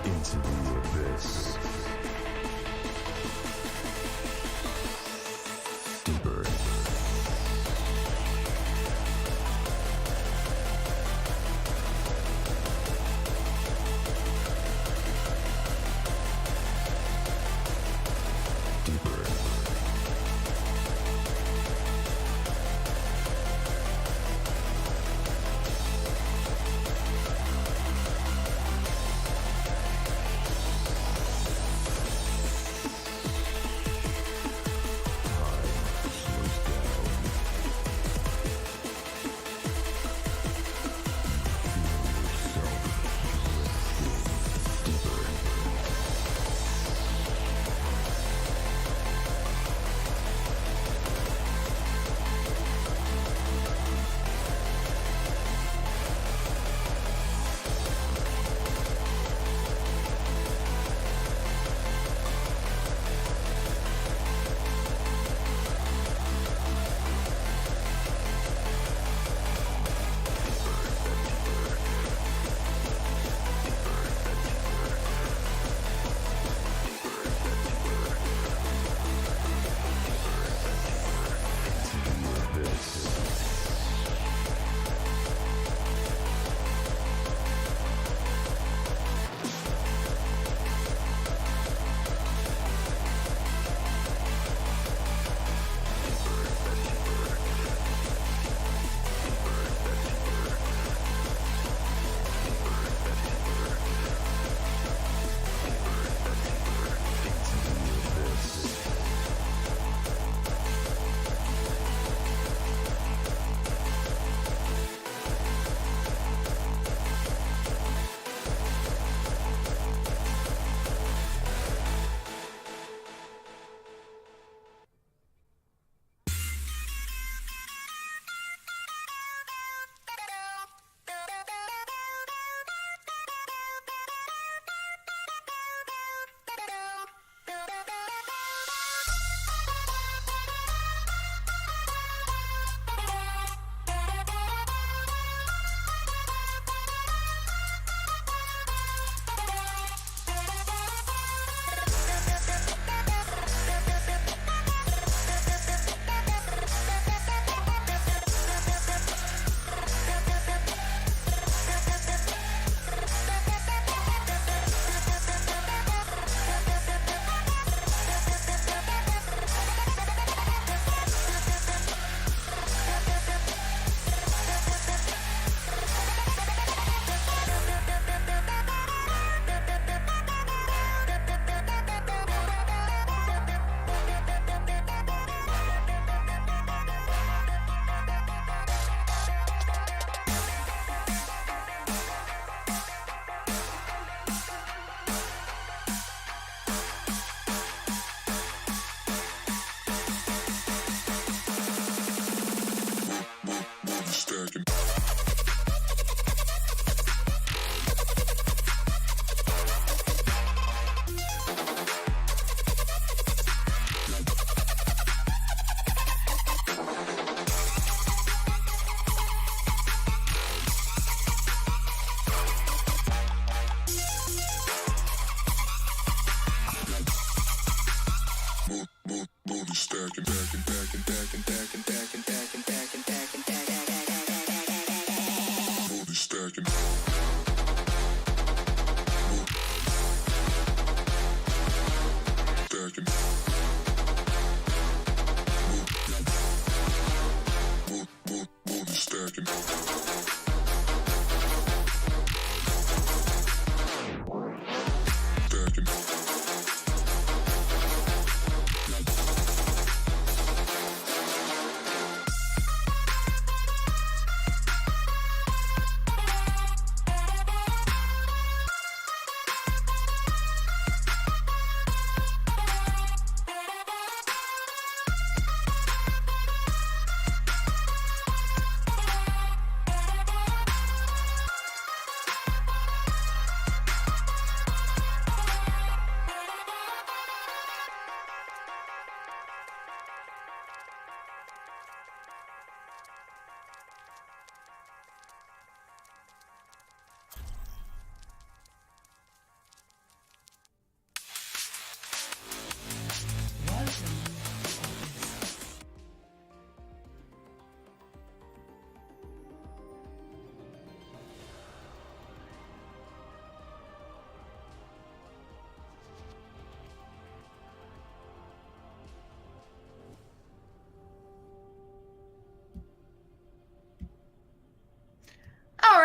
into the abyss. Deeper.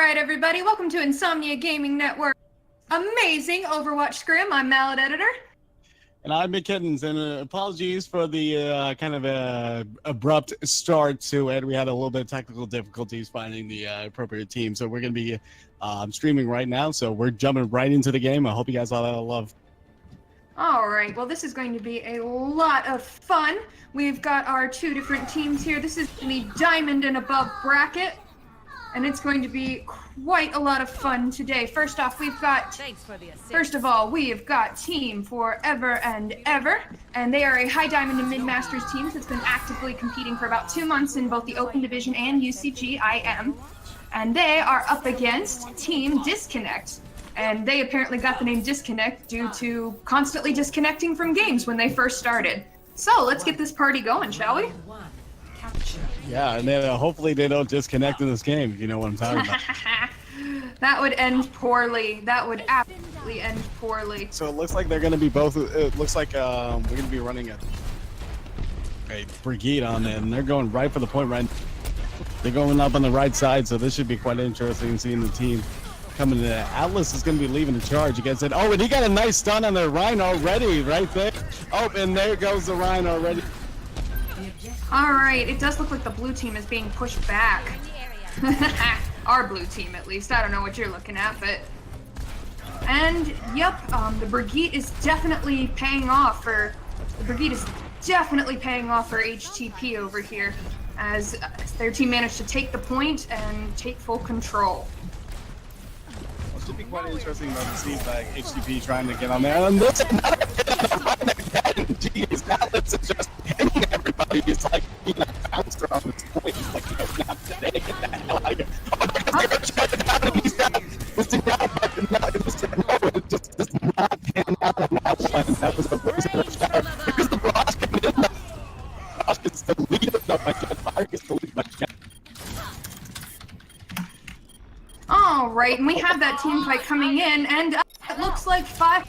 right, everybody, welcome to Insomnia Gaming Network. Amazing Overwatch Scrim. I'm Mallet Editor. And I'm McKittens, and apologies for the kind of abrupt start to it. We had a little bit of technical difficulties finding the appropriate team, so we're going to be streaming right now, so we're jumping right into the game. I hope you guys all have love. All right, well, this is going to be a lot of fun. We've got our two different teams here. This is the Diamond and Above bracket, and it's going to be quite a lot of fun today. First off, we've got, we've got Team Forever and Ever, and they are a High Diamond and Mid Masters team that's been actively competing for about 2 months in both the Open Division and UCG IM, and they are up against Team Disconnect. And they apparently got the name Disconnect due to constantly disconnecting from games when they first started. So let's get this party going, shall we? Yeah, and then hopefully they don't disconnect in this game, if you know what I'm talking about. That would end poorly. That would absolutely end poorly. So it looks like they're going to be both, it looks like we're going to be running a brigade on it, and they're going right for the point right. They're going up on the right side, so this should be quite interesting seeing the team coming in. Atlas is going to be leaving the charge against it. Oh, and he got a nice stun on the Rhino already, right there. Oh, and there goes the Rhino already. All right, it does look like the blue team is being pushed back. Our blue team, at least. I don't know what you're looking at, but... And, yep, the Brigitte is definitely paying off for... The Brigitte is definitely paying off for HTP over here, as their team managed to take the point and take full control. It should be quite interesting though to see like HTP trying to get on there. And this another hit on the run again. Jeez, Atlas is just hitting everybody. He's like being a bouncer on this point. He's like, no, not today. Get the hell out of here. Oh, my God, they're going to shut it down. And he's down. This is not, it just does not pan out on that one. That was the first shot. Because the Brosh coming in. Brosh gets the lead. No, my God, Fire gets the lead. My God. All right, and we have that team fight coming in, and it looks like Fire,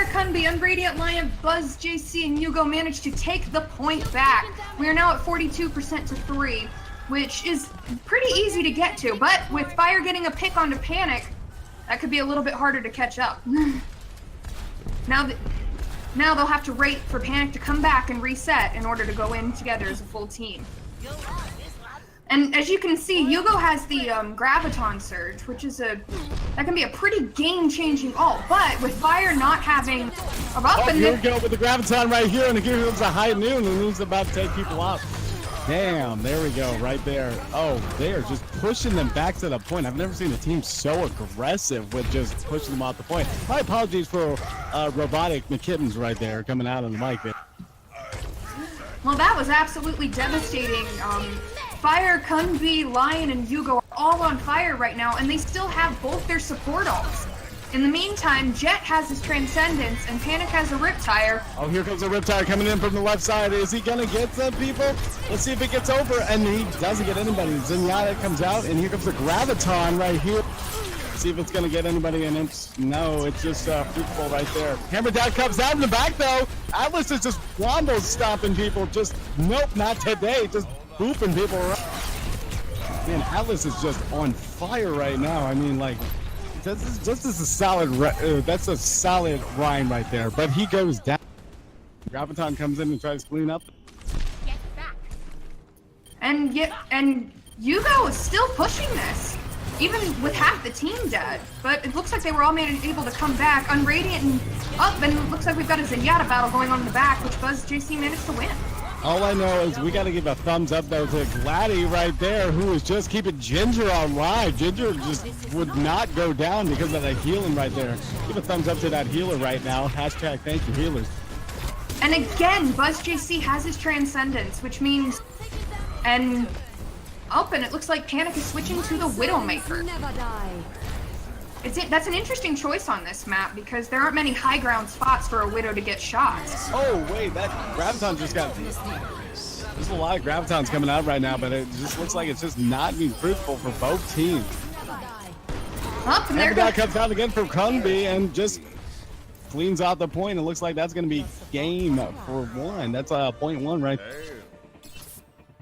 Kunbi, Unradiant Lion, Buzz, JC, and Hugo managed to take the point back. We are now at 42% to 3, which is pretty easy to get to, but with Fire getting a pick onto Panic, that could be a little bit harder to catch up. Now they'll have to wait for Panic to come back and reset in order to go in together as a full team. And as you can see, Hugo has the Graviton Surge, which is that can be a pretty game-changing ult. But with Fire not having a weapon, here we go with the Graviton right here, and here comes a high noon, and he's about to take people out. Damn, there we go, right there. Oh, they are just pushing them back to the point. I've never seen a team so aggressive with just pushing them off the point. My apologies for robotic McKittens right there coming out on the mic there. Well, that was absolutely devastating. Fire, Kunbi, Lion, and Hugo are all on fire right now, and they still have both their support ults. In the meantime, Jet has his Transcendence, and Panic has a Riptire. Oh, here comes a Riptire coming in from the left side. Is he going to get some people? Let's see if it gets over, and he doesn't get anybody. Zenyatta comes out, and here comes the Graviton right here. See if it's going to get anybody in it. No, it's just fruitful right there. Hammer Down comes out in the back, though. Atlas is just wombo stomping people. Just, nope, not today. Just booping people around. Man, Atlas is just on fire right now. I mean, like, this is a solid, that's a solid rhyme right there. But he goes down. Graviton comes in and tries to clean up. Get back. And Hugo is still pushing this, even with half the team dead. But it looks like they were all able to come back. Unradiant and up, and it looks like we've got a Zenyatta battle going on in the back, which Buzz JC managed to win. All I know is we got to give a thumbs up though to Gladdy right there, who is just keeping Ginger alive. Ginger just would not go down because of that healing right there. Give a thumbs up to that healer right now. Hashtag thank you healers. And again, Buzz JC has his Transcendence, which means, and it looks like Panic is switching to the Widowmaker. That's an interesting choice on this map because there aren't many high ground spots for a Widow to get shots. Oh wait, that Graviton just got... There's a lot of Gravitons coming out right now, but it just looks like it's just not being fruitful for both teams. Up and there comes out again from Kunbi and just cleans out the point. It looks like that's going to be game for one. That's a .1 right there.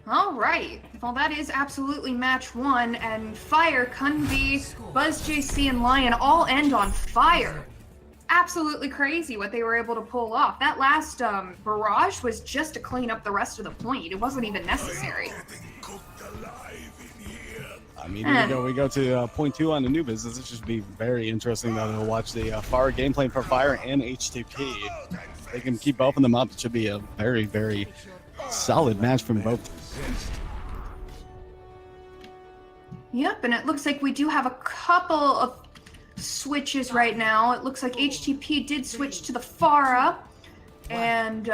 All right. Well, that is absolutely match one, and Fire, Kunbi, Buzz JC, and Lion all end on fire. Absolutely crazy what they were able to pull off. That last barrage was just to clean up the rest of the point. It wasn't even necessary. I mean, here we go to point two on the new business. It should be very interesting though to watch the Fire gameplay for Fire and HTP. They can keep both of them up. It should be a very, very solid match from both. Yep, and it looks like we do have a couple of switches right now. It looks like HTP did switch to the Pharah, and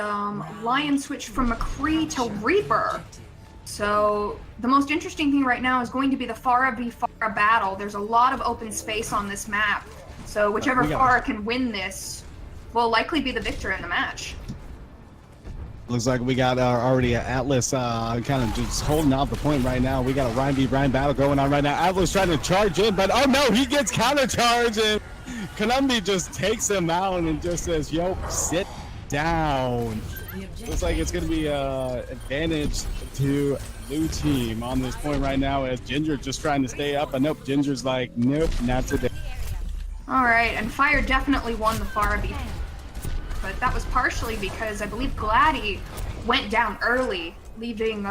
Lion switched from McCree to Reaper. So the most interesting thing right now is going to be the Pharah v Pharah battle. There's a lot of open space on this map, so whichever Pharah can win this will likely be the victor in the match. Looks like we got already Atlas kind of just holding out the point right now. We got a Ryan v Ryan battle going on right now. Atlas trying to charge in, but oh no, he gets counter-charged, and Konami just takes him out and just says, yo, sit down. Looks like it's going to be advantage to blue team on this point right now, as Ginger just trying to stay up, but nope, Ginger's like, nope, not today. All right, and Fire definitely won the Pharah v. But that was partially because I believe Gladdy went down early, leaving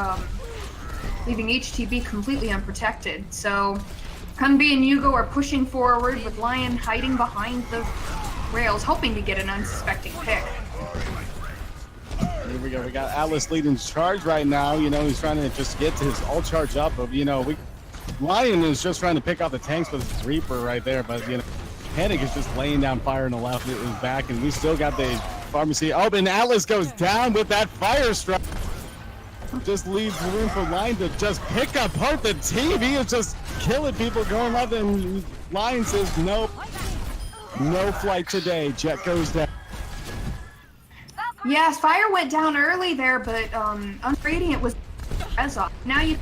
HTB completely unprotected. So Kunbi and Yugo are pushing forward with Lion hiding behind the rails, hoping to get an unsuspecting pick. Here we go. We got Atlas leading charge right now. You know, he's trying to just get to his all charge up. Of Lion is just trying to pick out the tanks with his Reaper right there, but Panic is just laying down fire in the left with his back, and we still got the pharmacy. Oh, and Atlas goes down with that fire strike. Just leaves room for Lion to just pick apart the team. He is just killing people going up, and Lion says, nope, no flight today. Jet goes down. Yes, Fire went down early there, but Unradiant was off. Now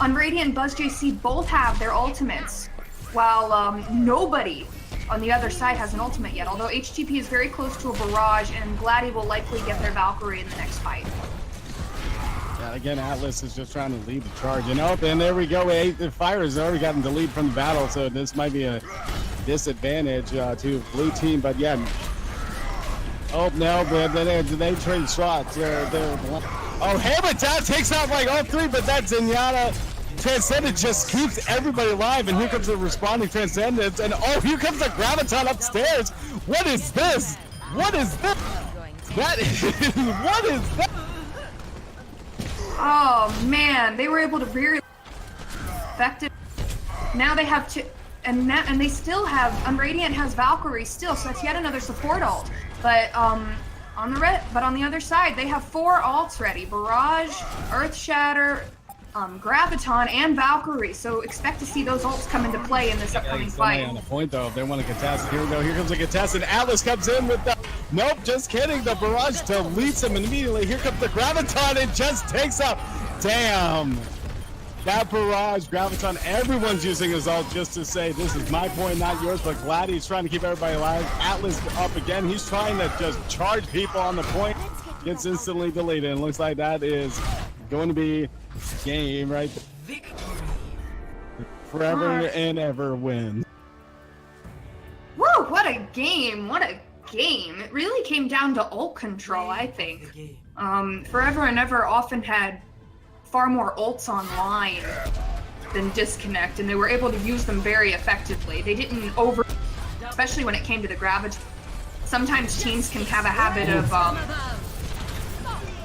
Unradiant and Buzz JC both have their ultimates, while nobody on the other side has an ultimate yet, although HTP is very close to a barrage, and Gladdy will likely get their Valkyrie in the next fight. Yeah, again, Atlas is just trying to lead the charge. And oh, and there we go. The Fire has already gotten the lead from the battle, so this might be a disadvantage to blue team. But yeah. Oh, no, but they trade shots. Oh, Hamilton takes out like all three, but that Zenyatta Transcendent just keeps everybody alive, and here comes the responding Transcendence, and oh, here comes the Graviton upstairs. What is this? What is this? That is, what is that? Oh man, they were able to very effective. Now they have two, and they still have Unradiant has Valkyrie still, so that's yet another support ult. But on the other side, they have 4 ults ready: Barrage, Earth Shatter, Graviton, and Valkyrie. So expect to see those ults come into play in this upcoming fight. On the point though, if they want to contest, here we go. Here comes a contest, and Atlas comes in with the nope, just kidding. The Barrage deletes him immediately. Here comes the Graviton and just takes up. Damn. That Barrage, Graviton, everyone's using his ult just to say, this is my point, not yours, but Gladdy's trying to keep everybody alive. Atlas up again. He's trying to just charge people on the point. Gets instantly deleted, and looks like that is going to be game right there. Forever and ever win. Woo, what a game. What a game. It really came down to ult control, I think. Forever and Ever often had far more ults online than Disconnect, and they were able to use them very effectively. They didn't especially when it came to the Graviton. Sometimes teams can have a habit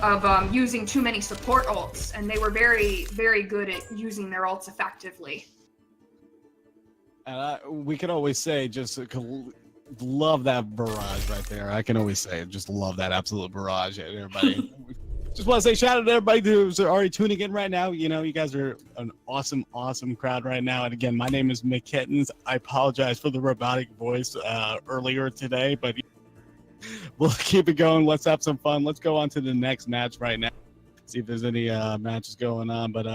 of using too many support ults, and they were very, very good at using their ults effectively. We can always say, just love that Barrage right there. I can always say, just love that absolute Barrage. Everybody. Just want to say shout out to everybody who's already tuning in right now. You know, you guys are an awesome, awesome crowd right now. And again, my name is McKittens. I apologize for the robotic voice earlier today, but we'll keep it going. Let's have some fun. Let's go on to the next match right now. See if there's any matches going on. But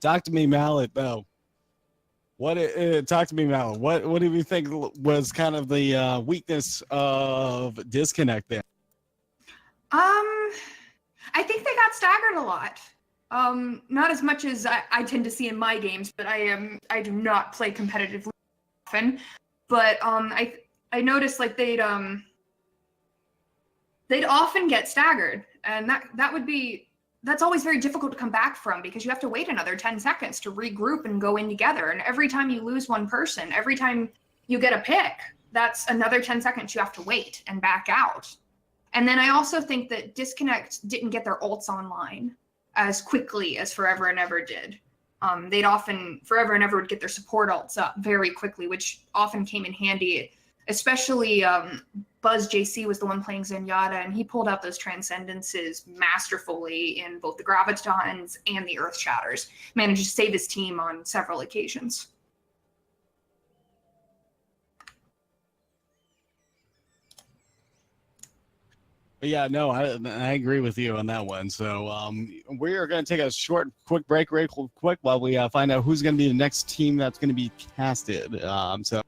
talk to me, Mallet, though. Talk to me, Mallet. What do you think was kind of the weakness of Disconnect there? I think they got staggered a lot. Not as much as I tend to see in my games, but I do not play competitively often. But I noticed like they'd often get staggered, and that's always very difficult to come back from because you have to wait another 10 seconds to regroup and go in together. And every time you lose one person, every time you get a pick, that's another 10 seconds you have to wait and back out. And then I also think that Disconnect didn't get their ults online as quickly as Forever and Ever did. Forever and Ever would get their support ults up very quickly, which often came in handy, especially Buzz JC was the one playing Zenyatta, and he pulled out those transcendences masterfully in both the Gravitons and the Earth Shatters, managed to save his team on several occasions. Yeah, no, I agree with you on that one. So we are going to take a quick break real quick while we find out who's going to be the next team that's going to be casted. So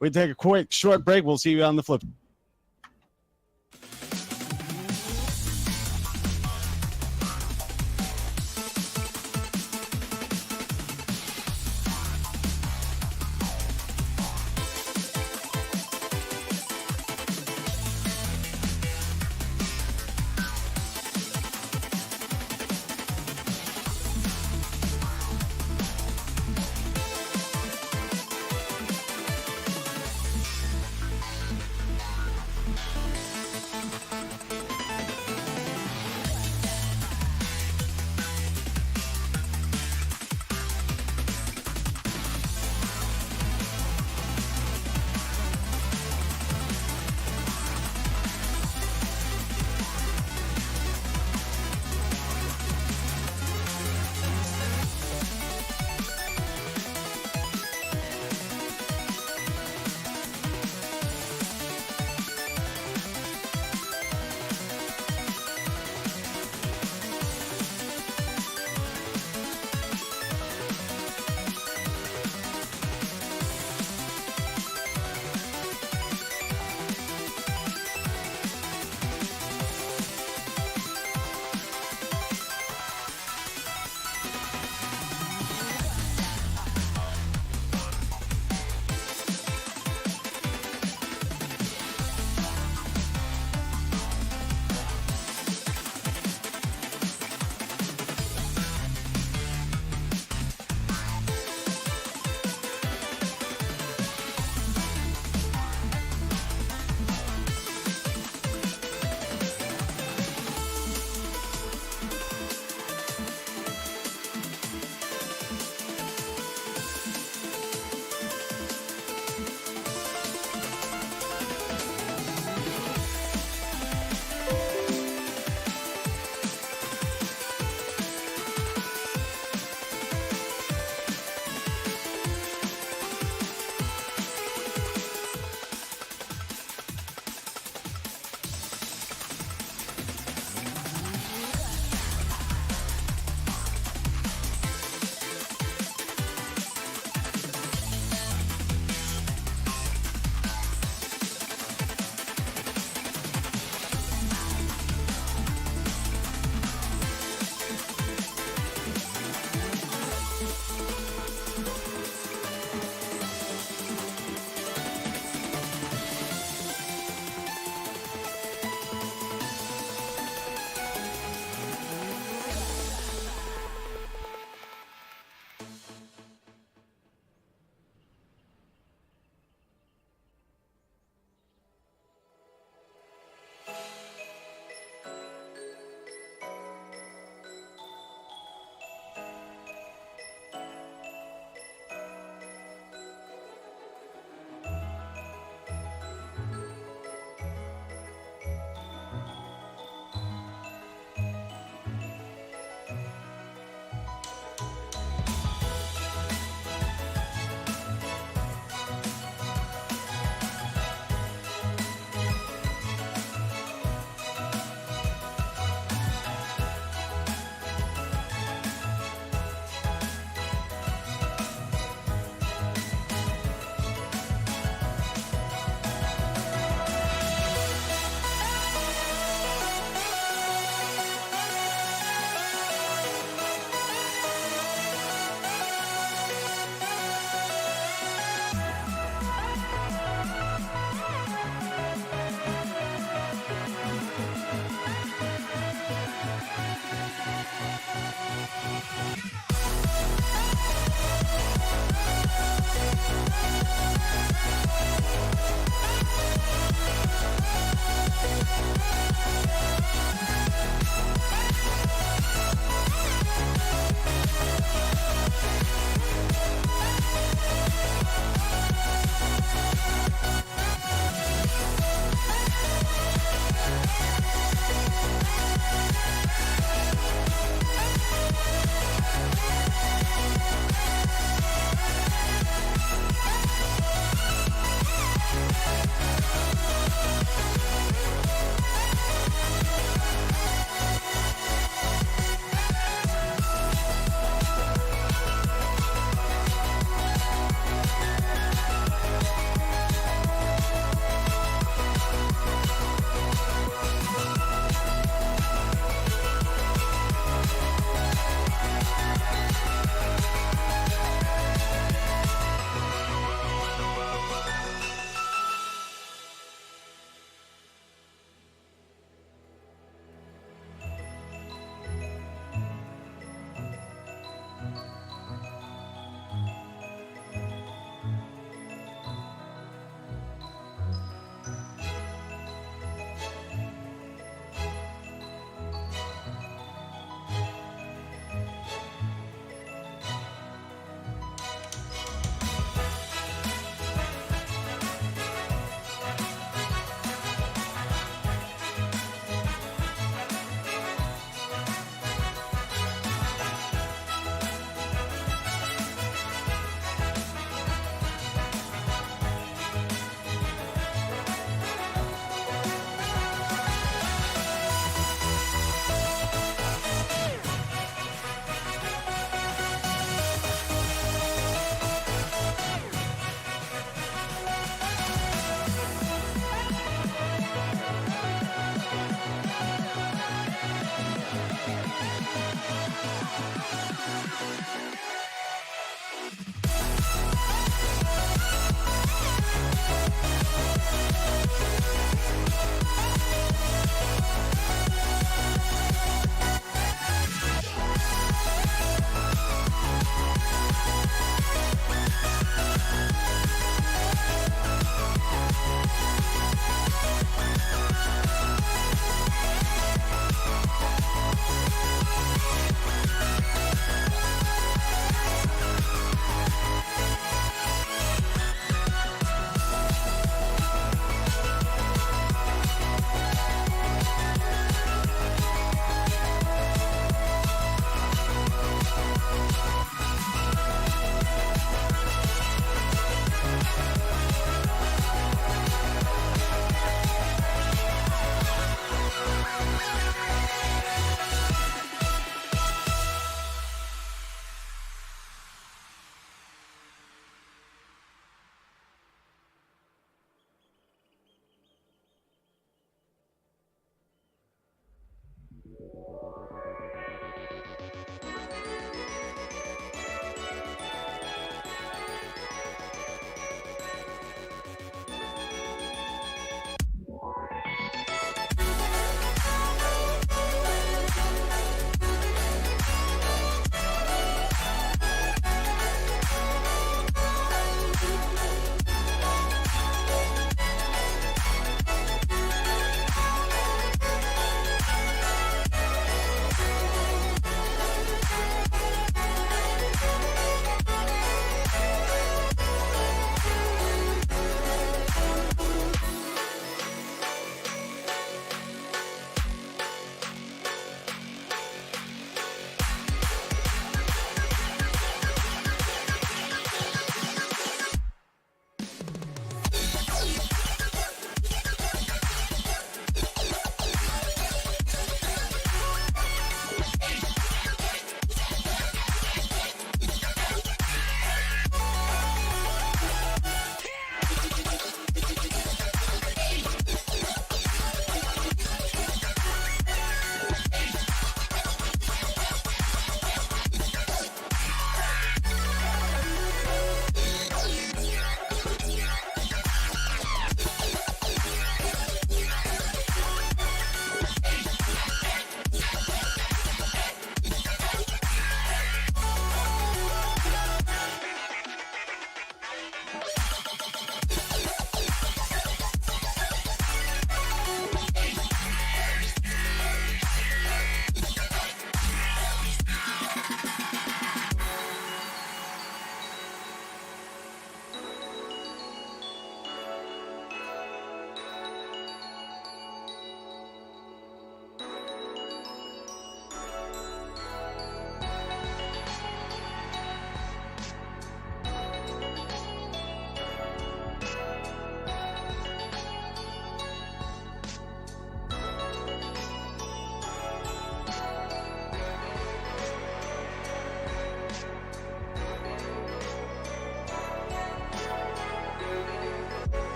we take a short break. We'll see you on the flip.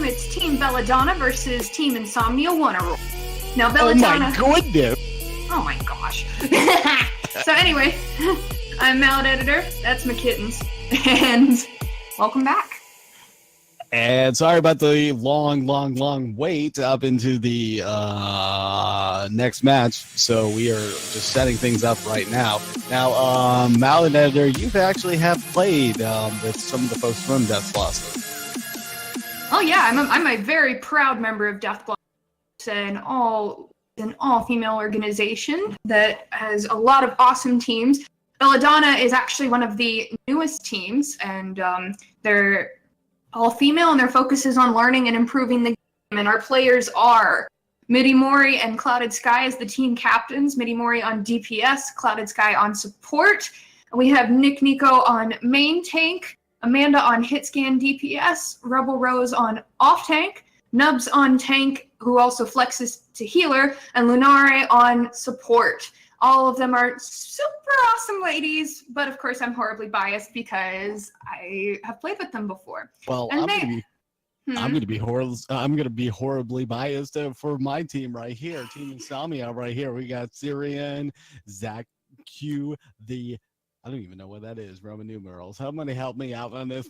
It's Team Belladonna versus Team Insomnia Wonderful. Now Oh Belladonna. my goodness! Oh my gosh. So anyway, I'm Mallet Editor. That's McKittens, and welcome back. And sorry about the long wait up into the next match. So we are just setting things up right now. Now, Mallet Editor, you actually have played with some of the folks from Death Blossom. Oh yeah, I'm a very proud member of Death Blossom, an all-female organization that has a lot of awesome teams. Belladonna is actually one of the newest teams, and they're all female, and their focus is on learning and improving the game. And our players are Midimori and Clouded Sky as the team captains. Midimori on DPS, Clouded Sky on support. And we have Nick Nico on main tank, Amanda on hitscan DPS, Rebel Rose on off tank, Nubs on tank, who also flexes to healer, and Lunare on support. All of them are super awesome ladies, but of course I'm horribly biased because I have played with them before. Well, And I'm gonna be horribly biased for my team right here, Team Insomnia right here. We got Syrian, Zach Q, I don't even know what that is, Roman numerals. Somebody help me out on this.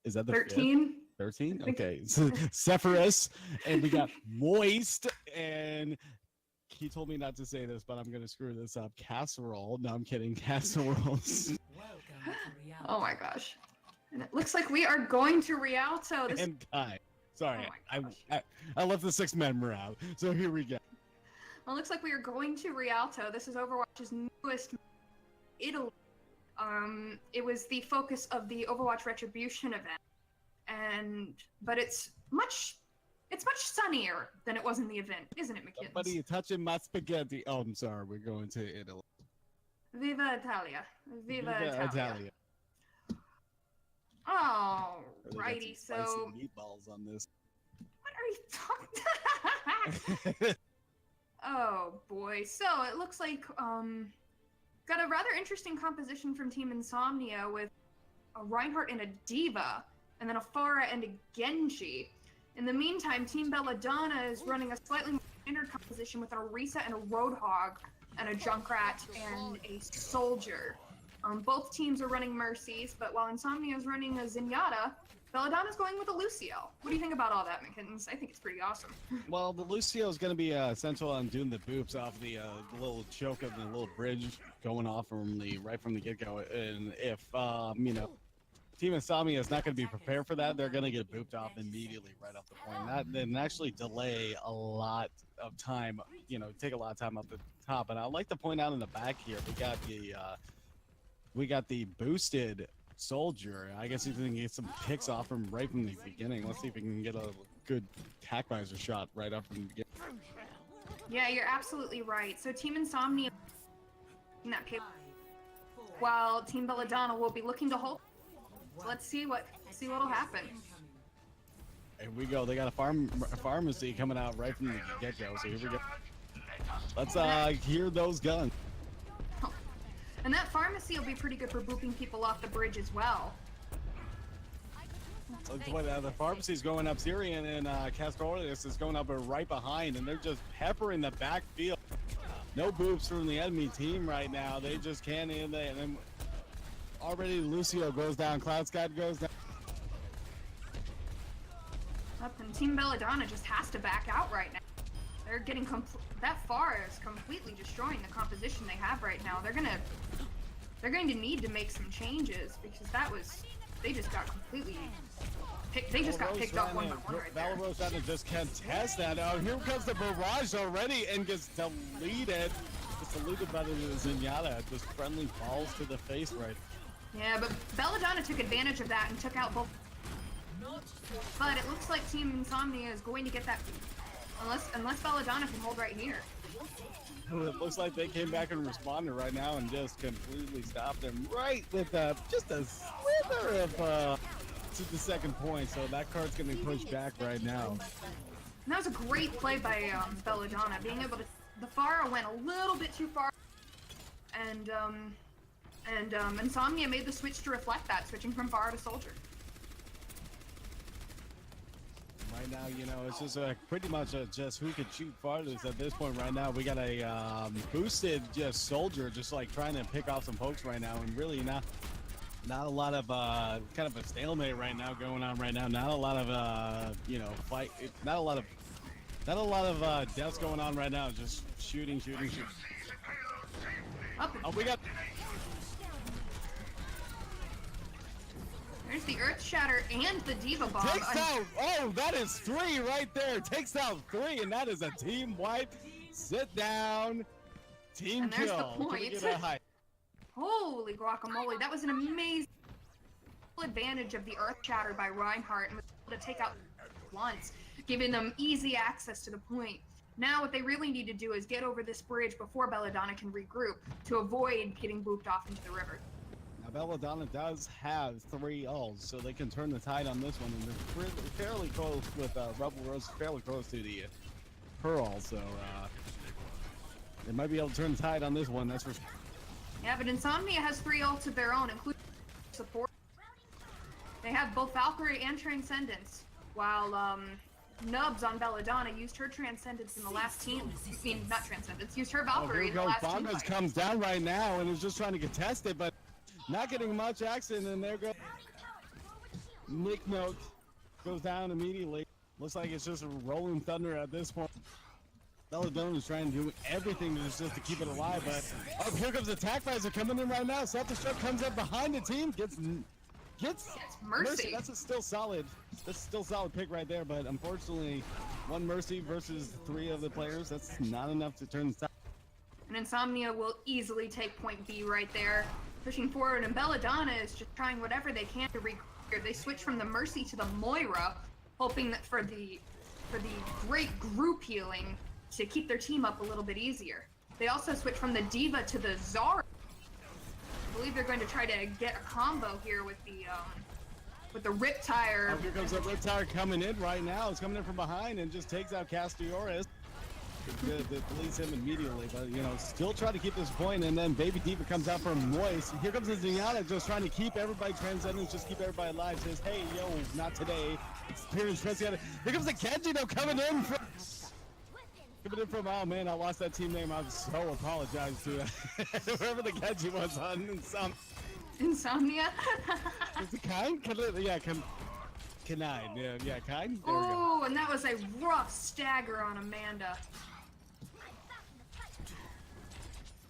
Is that the 13? 13? Okay. Zephyrus, and we got Moist, and he told me not to say this, but I'm going to screw this up. Casserole. No, I'm kidding. Casseroles. Oh my gosh. And it looks like we are going to Rialto. And Kai. Sorry, Oh my gosh. I left the 6 member out. So here we go. Well, it looks like we are going to Rialto. This is Overwatch's newest Italy. It was the focus of the Overwatch Retribution event, but it's much sunnier than it was in the event, isn't it, McKittens? Somebody touching my spaghetti. Oh, I'm sorry. We're going to Italy. Viva Italia! Viva Italia! Oh, righty. So, meatballs on this. what are you talking? Oh boy. So it looks like got a rather interesting composition from Team Insomnia with a Reinhardt and a D.Va, and then a Pharah and a Genji. In the meantime, Team Belladonna is running a slightly more standard composition with an Orisa and a Roadhog, and a Junkrat and a Soldier. Both teams are running Mercies, but while Insomnia is running a Zenyatta, Belladonna's going with a Lucio. What do you think about all that, McKittens? I think it's pretty awesome. Well, the Lucio is going to be essential on doing the boops off the little choke of the little bridge going off right from the get-go. And if, Team Insomnia is not going to be prepared for that, they're going to get booped off immediately right off the point. That then actually delay a lot of time, take a lot of time off the top. And I'd like to point out in the back here, we got the boosted Soldier. I guess if we can get some picks off from right from the beginning. Let's see if we can get a good tack visor shot right up from the beginning. Yeah, you're absolutely right. So Team Insomnia in that pick, while Team Belladonna will be looking to hold. So let's see what'll happen. Here we go. They got a pharmacy coming out right from the get-go. So here we go. Let's hear those guns. And that pharmacy will be pretty good for booping people off the bridge as well. The pharmacy's going up. Syrian and Castorius is going up right behind, and they're just peppering the backfield. No boops from the enemy team right now. They just can't in there. And then already Lucio goes down. Cloud Sky goes down. Up, and Team Belladonna just has to back out right now. They're getting that far is completely destroying the composition they have right now. They're going to need to make some changes because they just got completely got picked up one by one right there. Valorous had to just contest that. Here comes the barrage already and gets deleted. Just deleted by the Zenyatta. Just friendly balls to the face right. Yeah, but Belladonna took advantage of that and took out both. But it looks like Team Insomnia is going to get that. Unless Belladonna can hold right here. It looks like they came back and responded right now and just completely stopped them right with just a slither of to the second point. So that card's going to be pushed back right now. And that was a great play by Belladonna, being able to. The Pharah went a little bit too far, and Insomnia made the switch to reflect that, switching from Pharah to Soldier. Right now, you know, it's just pretty much just who could shoot farthest at this point. Right now, we got a boosted just soldier, just like trying to pick off some pokes right now, and really not a lot of kind of a stalemate right now going on right now. Not a lot of you know, fight. Not a lot of deaths going on right now. Just shooting. Oh, we got. There's the Earth Shatter and the Diva Bomb. Takes out. Oh, that is 3 right there. Takes out 3, and that is a team wipe. Sit down. Team and there's kill. the point. Holy guacamole! That was an amazing advantage of the Earth Shatter by Reinhardt, and was able to take out once, giving them easy access to the point. Now what they really need to do is get over this bridge before Belladonna can regroup to avoid getting booped off into the river. Now Belladonna does have 3 ults, so they can turn the tide on this one, and they're fairly close with Rebel Rose, fairly close to the her ult, so they might be able to turn the tide on this one. That's for sure. Yeah, but Insomnia has 3 ults of their own, including support. They have both Valkyrie and Transcendence, while Nubs on Belladonna used her Transcendence in the last team. I mean, not Transcendence, used her Valkyrie in the last team. Bombas comes down right now and is just trying to contest it, but not getting much action, and there goes Nick Note. Goes down immediately. Looks like it's just a rolling thunder at this point. Belladonna is trying to do everything just to keep it alive, but oh, here comes the attack visor coming in right now. Self-destruct comes up behind the team, gets Mercy. That's a still solid pick right there, but unfortunately, 1 Mercy versus 3 of the players, that's not enough to turn the tide. And Insomnia will easily take point B right there, pushing forward, and Belladonna is just trying whatever they can to reclear. They switch from the Mercy to the Moira, hoping that for the great group healing to keep their team up a little bit easier. They also switch from the Diva to the Zarya. I believe they're going to try to get a combo here with the Riptire. Oh, here comes the Riptire coming in right now. It's coming in from behind and just takes out Castiores. Deletes him immediately, but you know, still trying to keep this point, and then Baby Diva comes out from Moist. Here comes the Zenyatta just trying to keep everybody Transcendence, just keep everybody alive. Says, hey, yo, not today. Experience Transcendence. Here comes the Kenji though coming in from, oh man, I lost that team name. I so apologize to whoever the Kenji was on Insomnia. Is it Kind? Yeah, Kind. Yeah, Kind. Oh, and that was a rough stagger on Amanda.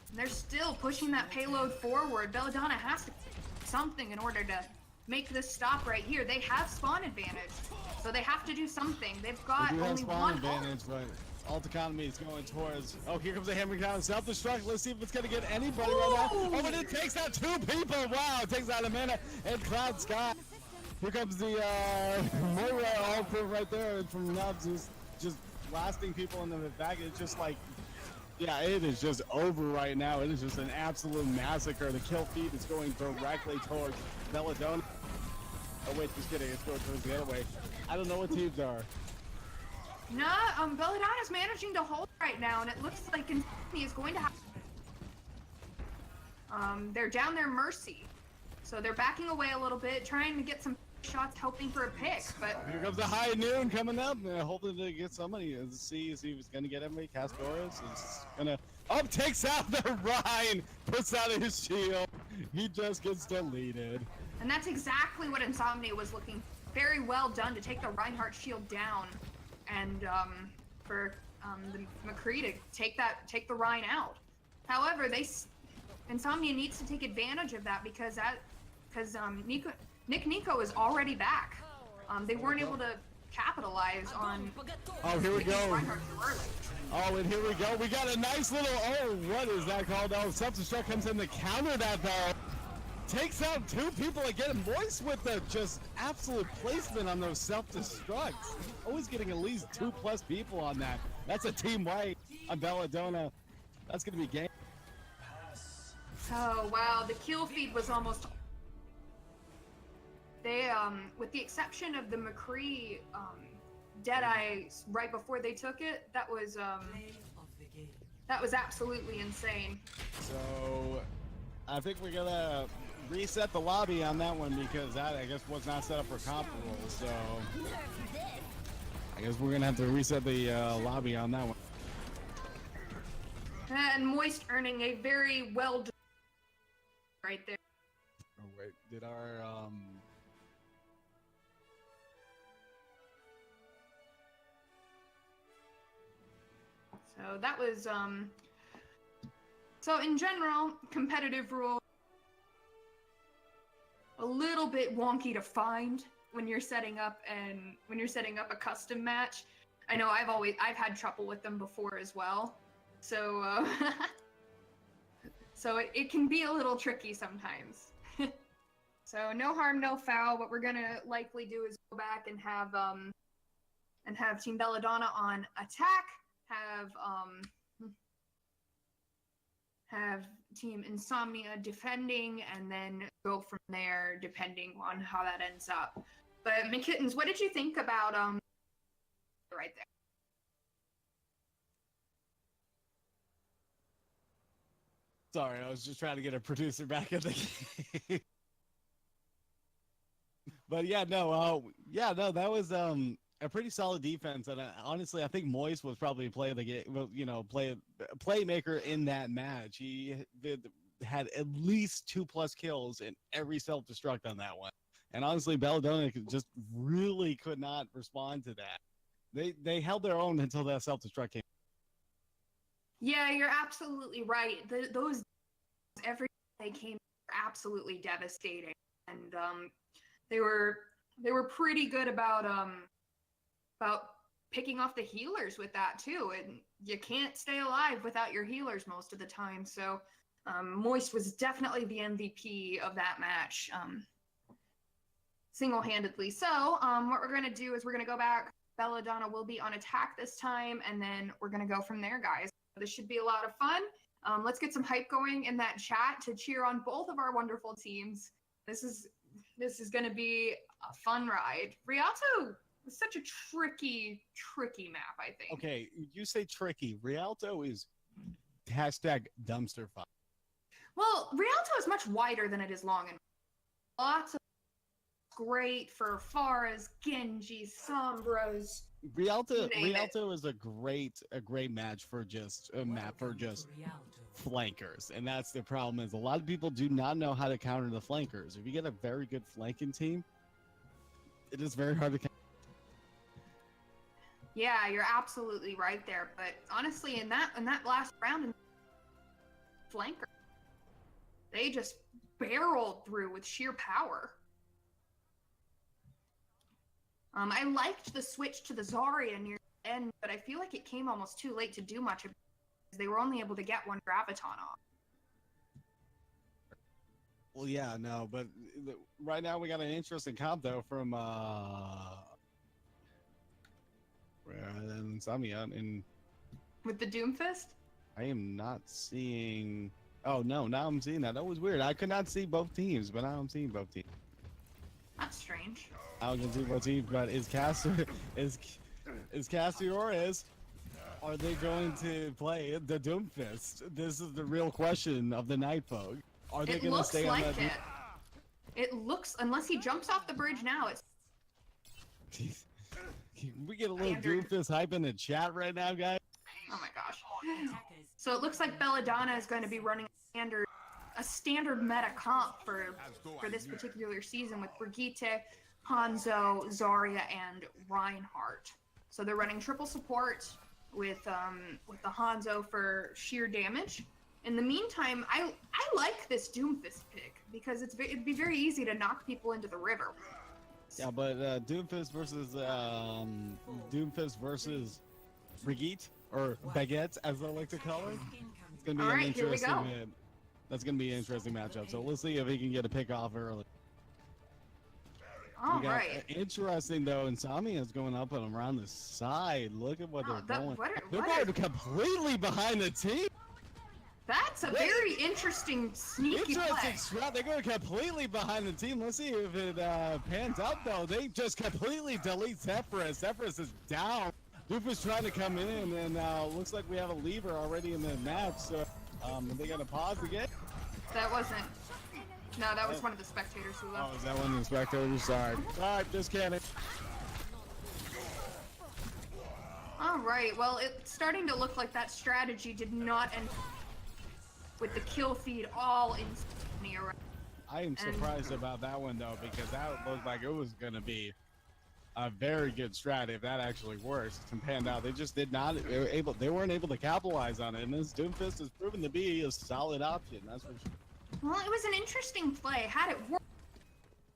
And they're still pushing that payload forward. Belladonna has to do something in order to make this stop right here. They have spawn advantage, so they have to do something. They've got only one advantage, but ult economy is going towards. Oh, here comes the hammering down self-destruct. Let's see if it's gonna get anybody right now. Oh, but it takes out 2 people. Wow, it takes out Amanda and Cloud Sky. Here comes the Moira ult right there from Nubs, who's just blasting people in the back. It's just like, yeah, it is just over right now. It is just an absolute massacre. The kill feed is going directly towards Belladonna. Oh wait, just kidding. It's going towards the other way. I don't know what teams are. Nah, Belladonna's managing to hold right now, and it looks like Insomnia is going to have. They're down their Mercy, so they're backing away a little bit, trying to get some shots, hoping for a pick. But here comes the high noon coming up, hoping to get somebody. See if he's gonna get everybody. Castoris is gonna takes out the Rhine, puts out his shield. He just gets deleted. And that's exactly what Insomnia was looking. Very well done to take the Reinhardt shield down, and for the McCree to take the Rhine out. However, Insomnia needs to take advantage of that because Nick Nico is already back. They weren't able to capitalize on. Oh, here we go. Oh, and here we go. We got a nice little. Oh, what is that called? Oh, self-destruct comes in to counter that though. Takes out 2 people again. Moist with the just absolute placement on those self-destructs. Always getting at least 2+ people on that. That's a team wipe on Belladonna. That's gonna be game. Oh wow, the kill feed was almost. They with the exception of the McCree Deadeye right before they took it, that was absolutely insane. So I think we're gonna reset the lobby on that one because that I guess was not set up for comparable. So I guess we're gonna have to reset the lobby on that one. And Moist earning a very well done right there. Oh wait, did our So that was so in general, competitive rules a little bit wonky to find when you're setting up a custom match. I know I've had trouble with them before as well. So so it can be a little tricky sometimes. So no harm, no foul. What we're gonna likely do is go back and have Team Belladonna on attack, have Team Insomnia defending, and then go from there depending on how that ends up. But McKittens, what did you think about right there? Sorry, I was just trying to get a producer back in the game. But yeah, no, that was a pretty solid defense, and honestly, I think Moist was probably playmaker in that match. He had at least 2+ kills in every self-destruct on that one, and honestly, Belladonna just really could not respond to that. They held their own until that self-destruct came. Yeah, you're absolutely right. Those every they came were absolutely devastating, and they were pretty good about picking off the healers with that too. And you can't stay alive without your healers most of the time. So Moist was definitely the MVP of that match, single-handedly. So what we're gonna do is we're gonna go back. Belladonna will be on attack this time, and then we're gonna go from there, guys. This should be a lot of fun. Let's get some hype going in that chat to cheer on both of our wonderful teams. This is going to be a fun ride. Rialto is such a tricky map, I think. Okay, you say tricky. Rialto is #dumpster fire. Well, Rialto is much wider than it is long, and lots of great for Faras, Genji, Sombras. Rialto is a great match for just a map for just flankers, and that's the problem. Is a lot of people do not know how to counter the flankers. If you get a very good flanking team, it is very hard to counter. Yeah, you're absolutely right there. But honestly, in that last round, flanker, they just barreled through with sheer power. I liked the switch to the Zarya near the end, but I feel like it came almost too late to do much of it because they were only able to get one Graviton off. Well, yeah, no, but right now we got an interesting comp though from Insomnia, and With the Doomfist? I am not seeing. Oh no, now I'm seeing that. That was weird. I could not see both teams, but now I'm seeing both teams. That's strange. I can see both teams, but is Castior are they going to play the Doomfist? This is the real question of the night, folks. Are they going to stay on that? It looks, unless he jumps off the bridge now, it's. Jeez. Can we get a little Doomfist hype in the chat right now, guys? Oh my gosh. So it looks like Belladonna is going to be running a standard meta comp for this particular season with Brigitte, Hanzo, Zarya, and Reinhardt. So they're running triple support with the Hanzo for sheer damage. In the meantime, I like this Doomfist pick because it'd be very easy to knock people into the river. Yeah, but Doomfist versus Brigitte, or Baguette as I like to call it. It's gonna be an interesting. That's gonna be an interesting matchup. So let's see if he can get a pick off early. All right. Interesting though, Insomnia is going up and around the side. Look at what they're going. They're going completely behind the team. That's a very interesting sneaky play. They're going completely behind the team. Let's see if it pans out though. They just completely delete Zephyrus. Zephyrus is down. Doofus trying to come in, and looks like we have a lever already in the match. So are they gonna pause again? That wasn't. No, that was one of the spectators who left. Oh, is that one of the spectators? Sorry. Alright, just kidding. All right, well, it's starting to look like that strategy did not end with the kill feed all Insomnia. I am surprised about that one though, because that looked like it was going to be a very good strat if that actually works and panned out. They just did not. They weren't able to capitalize on it, and this Doomfist has proven to be a solid option. That's for sure. Well, it was an interesting play. Had it worked,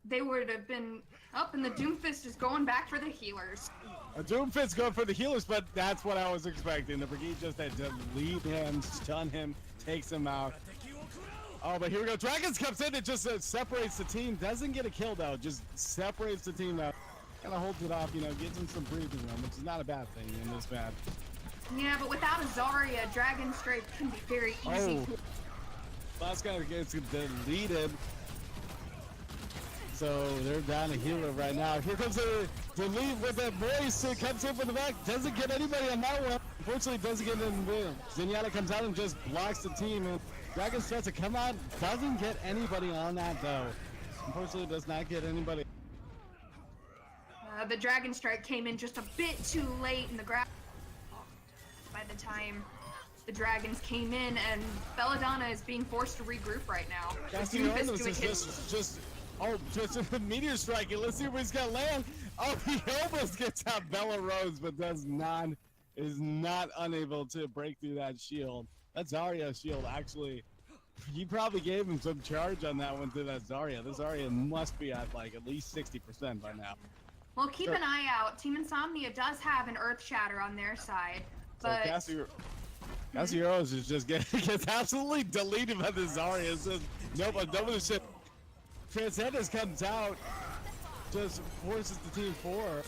they would have been up, and the Doomfist is going back for the healers. A Doomfist going for the healers, but that's what I was expecting. The Brigade just had to leave him, stun him, takes him out. Oh, but here we go. Dragons comes in. It just separates the team. Doesn't get a kill, though. Just separates the team out. Kind of holds it off, you know, gives him some breathing room, which is not a bad thing in this map. Yeah, but without a Zarya, Dragon Strike can be very easy. Oh, last guy gets deleted. So they're down a healer right now. Here comes the lead with that voice. It comes in from the back. Doesn't get anybody on that one. Unfortunately, doesn't get in the Zenyatta comes out and just blocks the team. And Dragon starts to come out. Doesn't get anybody on that, though. Unfortunately, does not get anybody. The Dragon Strike came in just a bit too late in the grab. By the time the Dragons came in, and Belladonna is being forced to regroup right now. Just a meteor strike. Let's see where he's gonna land. Oh, he almost gets out Bella Rose, but is not unable to break through that shield. That Zarya shield actually, he probably gave him some charge on that one to that Zarya. This Zarya must be at like at least 60% by now. Well, keep an eye out. Team Insomnia does have an Earth Shatter on their side, but Cassieros is just gets absolutely deleted by the Zarya. It's just nobody shit. Transcendence comes out, just forces the team forward,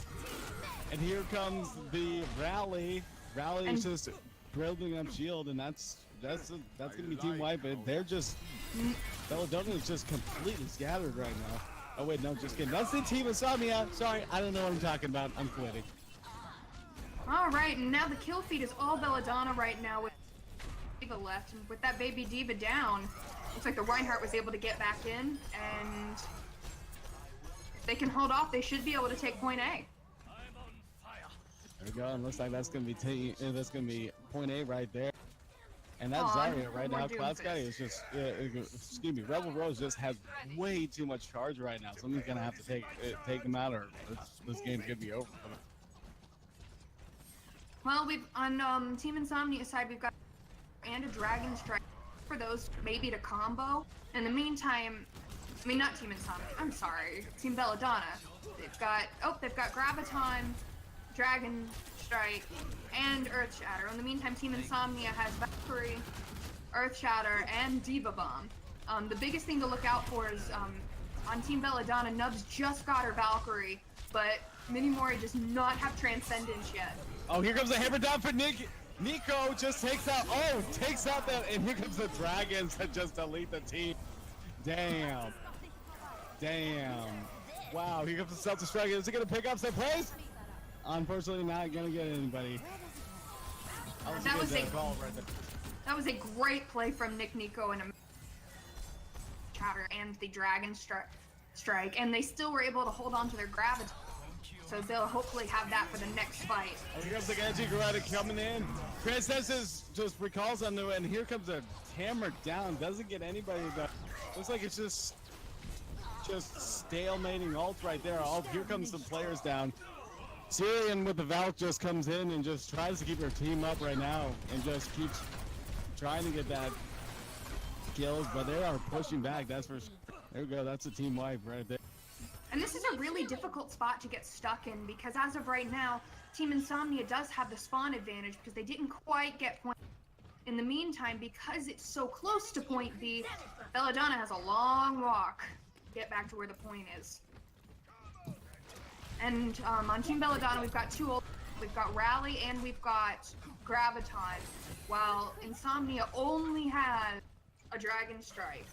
and here comes the rally. Rally is just building up shield, and that's gonna be team wipe. But they're just Belladonna is just completely scattered right now. Oh wait, no, just kidding. That's the team Insomnia. Sorry, I don't know what I'm talking about. I'm quitting. All right, and now the kill feed is all Belladonna right now with Diva left, and with that baby Diva down, looks like the Reinhardt was able to get back in, and if they can hold off, they should be able to take point A. There we go, and looks like that's gonna be point A right there. And that's Zarya right now. Cloud Sky is just, excuse me, Rebel Rose just has way too much charge right now. Somebody's gonna have to take them out, or this game's gonna be over for them. Well, we've on Team Insomnia side, we've got and a Dragon Strike for those maybe to combo. In the meantime, I mean not Team Insomnia. I'm sorry, Team Belladonna. They've got Graviton, Dragon Strike, and Earth Shatter. In the meantime, Team Insomnia has Valkyrie, Earth Shatter, and Diva Bomb. The biggest thing to look out for is on Team Belladonna, Nubs just got her Valkyrie, but Minimori does not have Transcendence yet. Oh, here comes the hammer down for Nico just takes out that, and here comes the Dragons that just delete the team. Damn. Wow, here comes the self-destruct. Is it gonna pick up some plays? Unfortunately, not gonna get anybody. That was a great play from Nico and Chatter and the Dragon Strike, and they still were able to hold on to their Graviton. So they'll hopefully have that for the next fight. Oh, here comes the Genji Garada coming in. Princess just recalls on the, and here comes a hammer down. Doesn't get anybody done. Looks like it's just stalemating ult right there. Oh, here comes some players down. Syrian with the Valk just comes in and just tries to keep her team up right now and just keeps trying to get that kills, but they are pushing back. That's for sure. There we go. That's a team wipe right there. And this is a really difficult spot to get stuck in because as of right now, Team Insomnia does have the spawn advantage because they didn't quite get point. In the meantime, because it's so close to point B, Belladonna has a long walk to get back to where the point is. And on Team Belladonna, we've got we've got Rally and we've got Graviton, while Insomnia only has a Dragon Strike.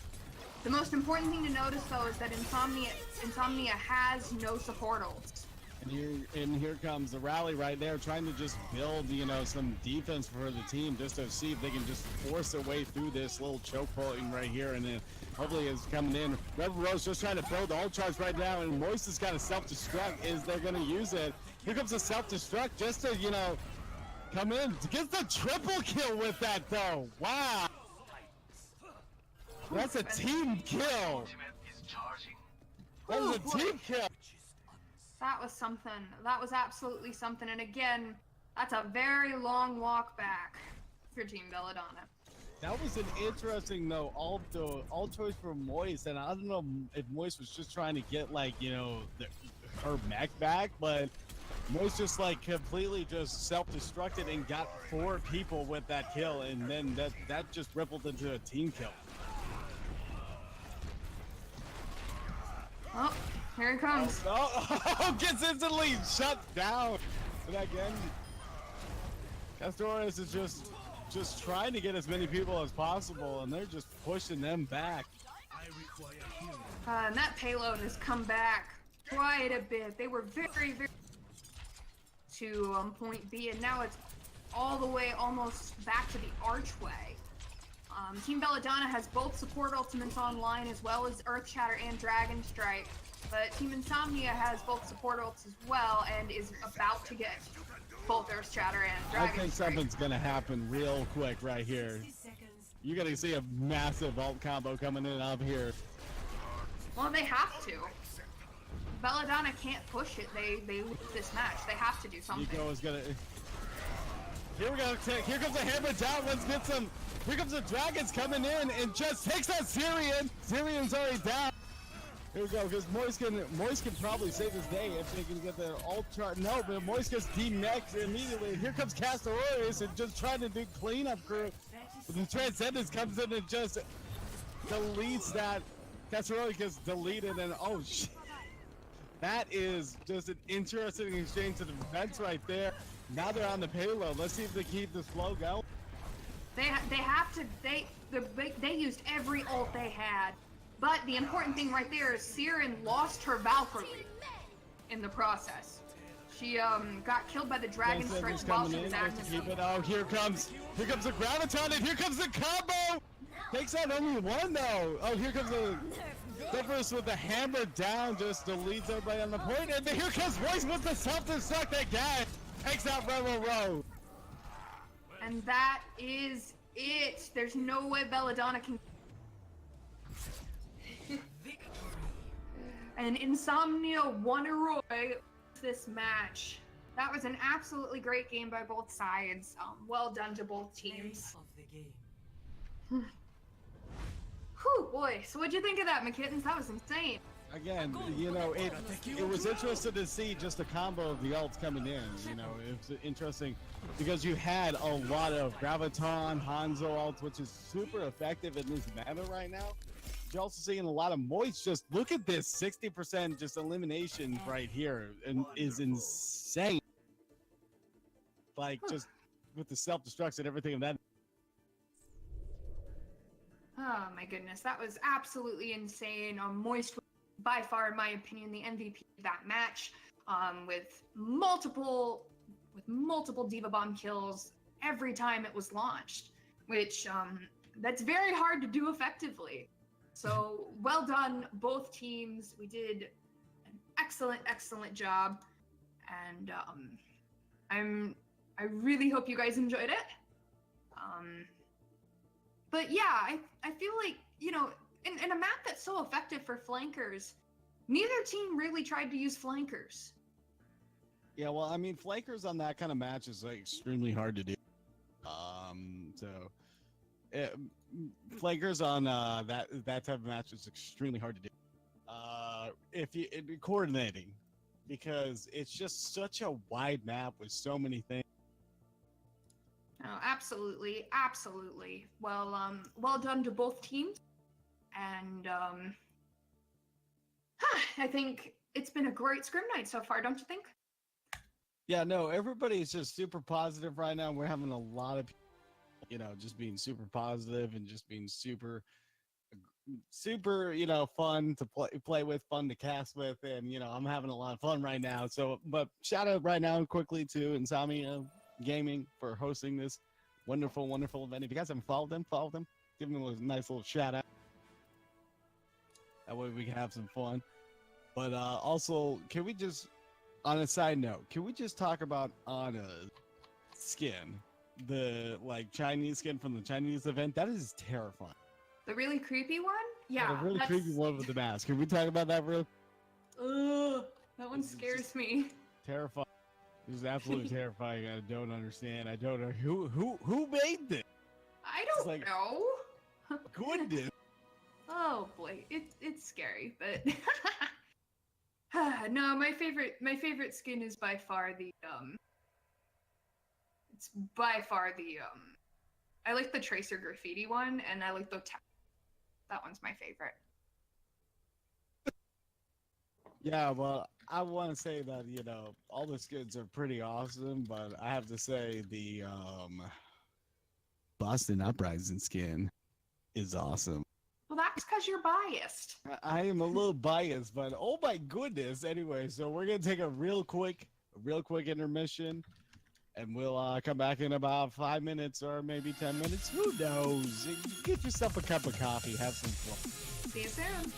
The most important thing to notice, though, is that Insomnia has no support ults. And here comes the Rally right there, trying to just build, some defense for the team, just to see if they can just force their way through this little choke point right here. And then hopefully it's coming in. Rebel Rose just trying to build the ult charge right now, and Moist has got a self-destruct. Is they're going to use it? Here comes a self-destruct just to, come in, gets the triple kill with that though. Wow. That's a team kill. That was a team kill. That was something. That was absolutely something. And again, that's a very long walk back for Team Belladonna. That was an interesting though, all choice for Moist, and I don't know if Moist was just trying to get like, you know, her mech back, but Moist just like completely just self-destructed and got 4 people with that kill, and then that just rippled into a team kill. Oh, here he comes. Oh, gets instantly shut down. But again, Castores is just trying to get as many people as possible, and they're just pushing them back. And that payload has come back quite a bit. They were very, very to point B, and now it's all the way almost back to the archway. Team Belladonna has both support ultimates online as well as Earth Shatter and Dragon Strike, but Team Insomnia has both support ults as well and is about to get both Earth Shatter and Dragon Strike. I think something's gonna happen real quick right here. You're gonna see a massive ult combo coming in up here. Well, they have to. Belladonna can't push it. They lose this match. They have to do something. Nico is gonna. Here we go. Here comes a hammer down. Let's get some. Here comes the dragons coming in and just takes that Syrian. Syrian's already down. Here we go, because Moist can probably save his day if they can get their ult chart. No, but Moist gets D-next immediately. Here comes Castores and just trying to do cleanup crew. But the Transcendence comes in and just deletes that. Castores gets deleted, and oh shit. That is just an interesting exchange of events right there. Now they're on the payload. Let's see if they keep this flow going. They have to. They used every ult they had. But the important thing right there is Siren lost her Valkyrie in the process. She got killed by the Dragon Strike while she was active. Oh, here comes the Graviton, and here comes the combo! Takes out only one though. Oh, here comes the Differs with the hammer down, just deletes everybody on the point, and then here comes Voice with the self-destruct again! Takes out Row. And that is it. There's no way Belladonna can... And Insomnia won a Roy this match. That was an absolutely great game by both sides. Well done to both teams. Whew, boy. So what'd you think of that, McKittens? That was insane. Again, you know, it was interesting to see just a combo of the ults coming in. You know, it's interesting because you had a lot of Graviton, Hanzo ults, which is super effective in this meta right now. You're also seeing a lot of Moist. Just look at this 60% just elimination right here, and is insane. Like just with the self-destructs and everything of that. Oh my goodness, that was absolutely insane. Moist was by far, in my opinion, the MVP of that match. With multiple Diva Bomb kills every time it was launched, which that's very hard to do effectively. So well done, both teams. We did an excellent job, and I really hope you guys enjoyed it. But yeah, I feel like, you know, in a map that's so effective for flankers, neither team really tried to use flankers. Yeah, well, I mean, flankers on that kind of match is like extremely hard to do. Flankers on that type of match is extremely hard to do. If you coordinating, because it's just such a wide map with so many things. Oh, absolutely. Well done to both teams, and I think it's been a great scrim night so far, don't you think? Yeah, no, everybody's just super positive right now. We're having a lot of, you know, just being super positive and just being super, you know, fun to play with, fun to cast with, and you know, I'm having a lot of fun right now. So, but shout out right now quickly to Insomnia Gaming for hosting this wonderful event. If you guys haven't followed them, give them a nice little shout out. That way we can have some fun. But also, can we just, on a side note, can we just talk about Anna's skin, the like Chinese skin from the Chinese event, that is terrifying. The really creepy one? Yeah. The really that's... creepy one with the mask. Can we talk about that real? Ugh, that one scares me. Terrifying. This is absolutely terrifying. I don't understand. I don't know who made this. I don't know. Goodness. Oh boy, it's scary, but no, my favorite skin is by far the It's by far the I like the Tracer Graffiti one, and I like the that one's my favorite. Yeah, well, I want to say that, you know, all the skins are pretty awesome, but I have to say the Boston Uprising skin is awesome. Well, that's because you're biased. I am a little biased, but oh my goodness. Anyway, so we're going to take a real quick intermission, and we'll come back in about 5 minutes or maybe 10 minutes. Who knows? Get yourself a cup of coffee, have some fun. See you soon.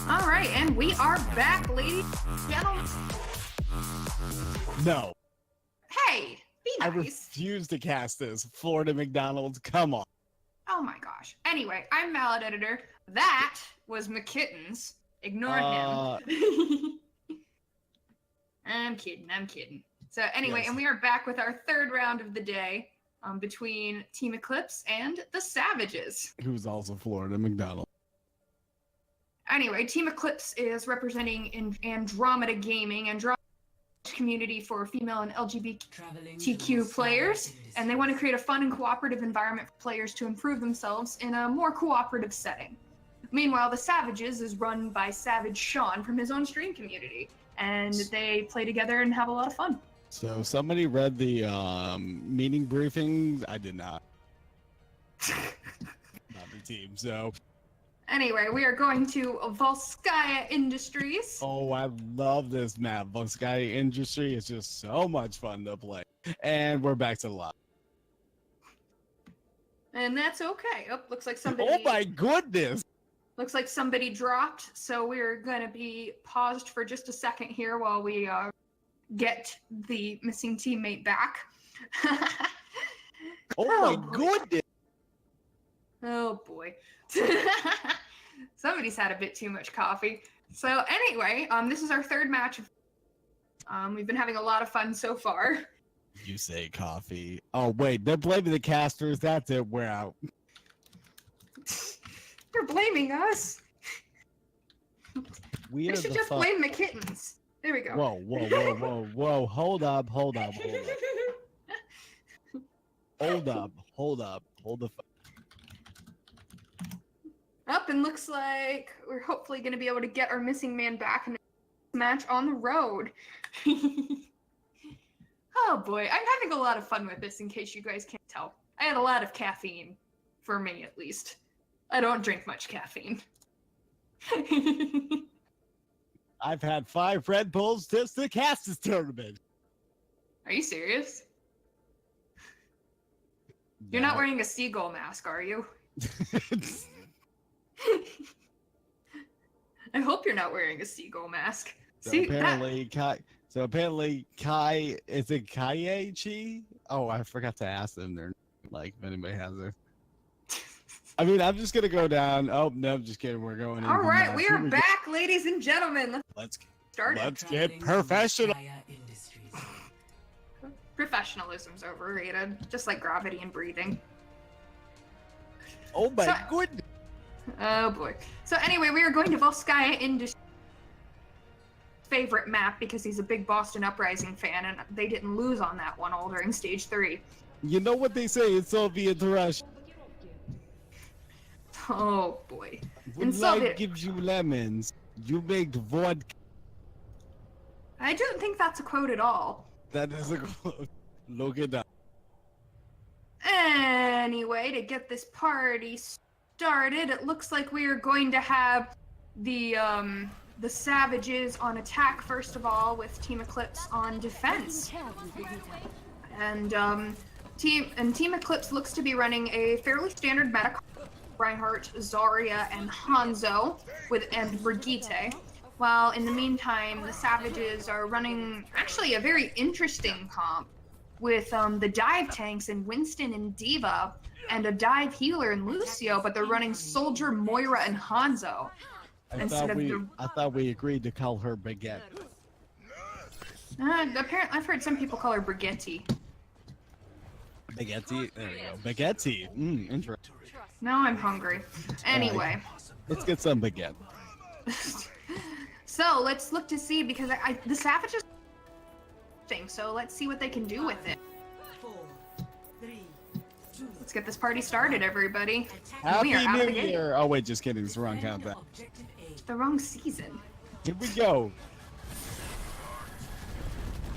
All right, and we are back, ladies and gentlemen. No, Hey, be I nice. refuse to cast this. Florida McDonald's, come on. Oh my gosh. Anyway, I'm Mallet Editor. That was McKittens. Ignore him. I'm kidding. So anyway, Yes. and we are back with our third round of the day between Team Eclipse and the Savages. Who's also Florida McDonald. Anyway, Team Eclipse is representing in Andromeda Gaming, Andromeda community for female and LGBTQ players, and they want to create a fun and cooperative environment for players to improve themselves in a more cooperative setting. Meanwhile, the Savages is run by Savage Sean from his own stream community, and they play together and have a lot of fun. So somebody read the meeting briefings. I did not. Not the team. So. Anyway, we are going to Volskaya Industries. Oh, I love this map. Volskaya Industry is just so much fun to play. And we're back to the lobby. And that's okay. Oh, looks like somebody. Oh my goodness! Looks like somebody dropped, so we're gonna be paused for just a second here while we get the missing teammate back. Oh my boy. goodness! Oh boy. Somebody's had a bit too much coffee. So anyway, this is our third match. We've been having a lot of fun so far. You say coffee. Oh wait, they're blaming the casters. That's it. We're out. You're blaming us. We I are should the just fuck. blame the kittens. There we go. Whoa. Hold up. Hold the fuck. Up, and looks like we're hopefully going to be able to get our missing man back in the match on the road. Oh boy, I'm having a lot of fun with this in case you guys can't tell. I had a lot of caffeine, for me at least. I don't drink much caffeine. I've had 5 Red Bulls since the casters tournament. Are you serious? You're not wearing a seagull mask, are you? I hope you're not wearing a seagull mask. So See, apparently, Kai, is it Kaiechi? Oh, I forgot to ask them. They're like, if anybody has it. I mean, I'm just gonna go down. Oh no, I'm just kidding. We're going. all into right, match. we Here are back, ladies and gentlemen. Let's Start. let's get professional. Professionalism's overrated, just like gravity and breathing. Oh my So- goodness. Oh boy. So anyway, we are going to Volskaya Industries' favorite map because he's a big Boston Uprising fan, and they didn't lose on that one all during stage 3. You know what they say in Soviet Russia? Oh boy. When In life Soviet- gives you lemons, you make vodka. I don't think that's a quote at all. That is a quote. Look it up. Anyway, to get this party started, it looks like we are going to have the Savages on attack first of all, with Team Eclipse on defense. And Team Eclipse looks to be running a fairly standard meta. Reinhardt, Zarya, and Hanzo and Brigitte. While in the meantime, the Savages are running actually a very interesting comp with the dive tanks in Winston and Diva and a dive healer in Lucio, but they're running Soldier, Moira, and Hanzo. I thought we agreed to call her Baguette. Apparently, I've heard some people call her Brigitte. Baguette? There we go. Baguette. Interesting. Now I'm hungry. Anyway. Let's get some baguette. So let's look to see, because the Savages thing, so let's see what they can do with it. 4, 3, 2. Let's get this party started, everybody. Happy We are out of the New gate. Year! Oh wait, just kidding. It's the wrong countdown. It's the wrong season. Here we go.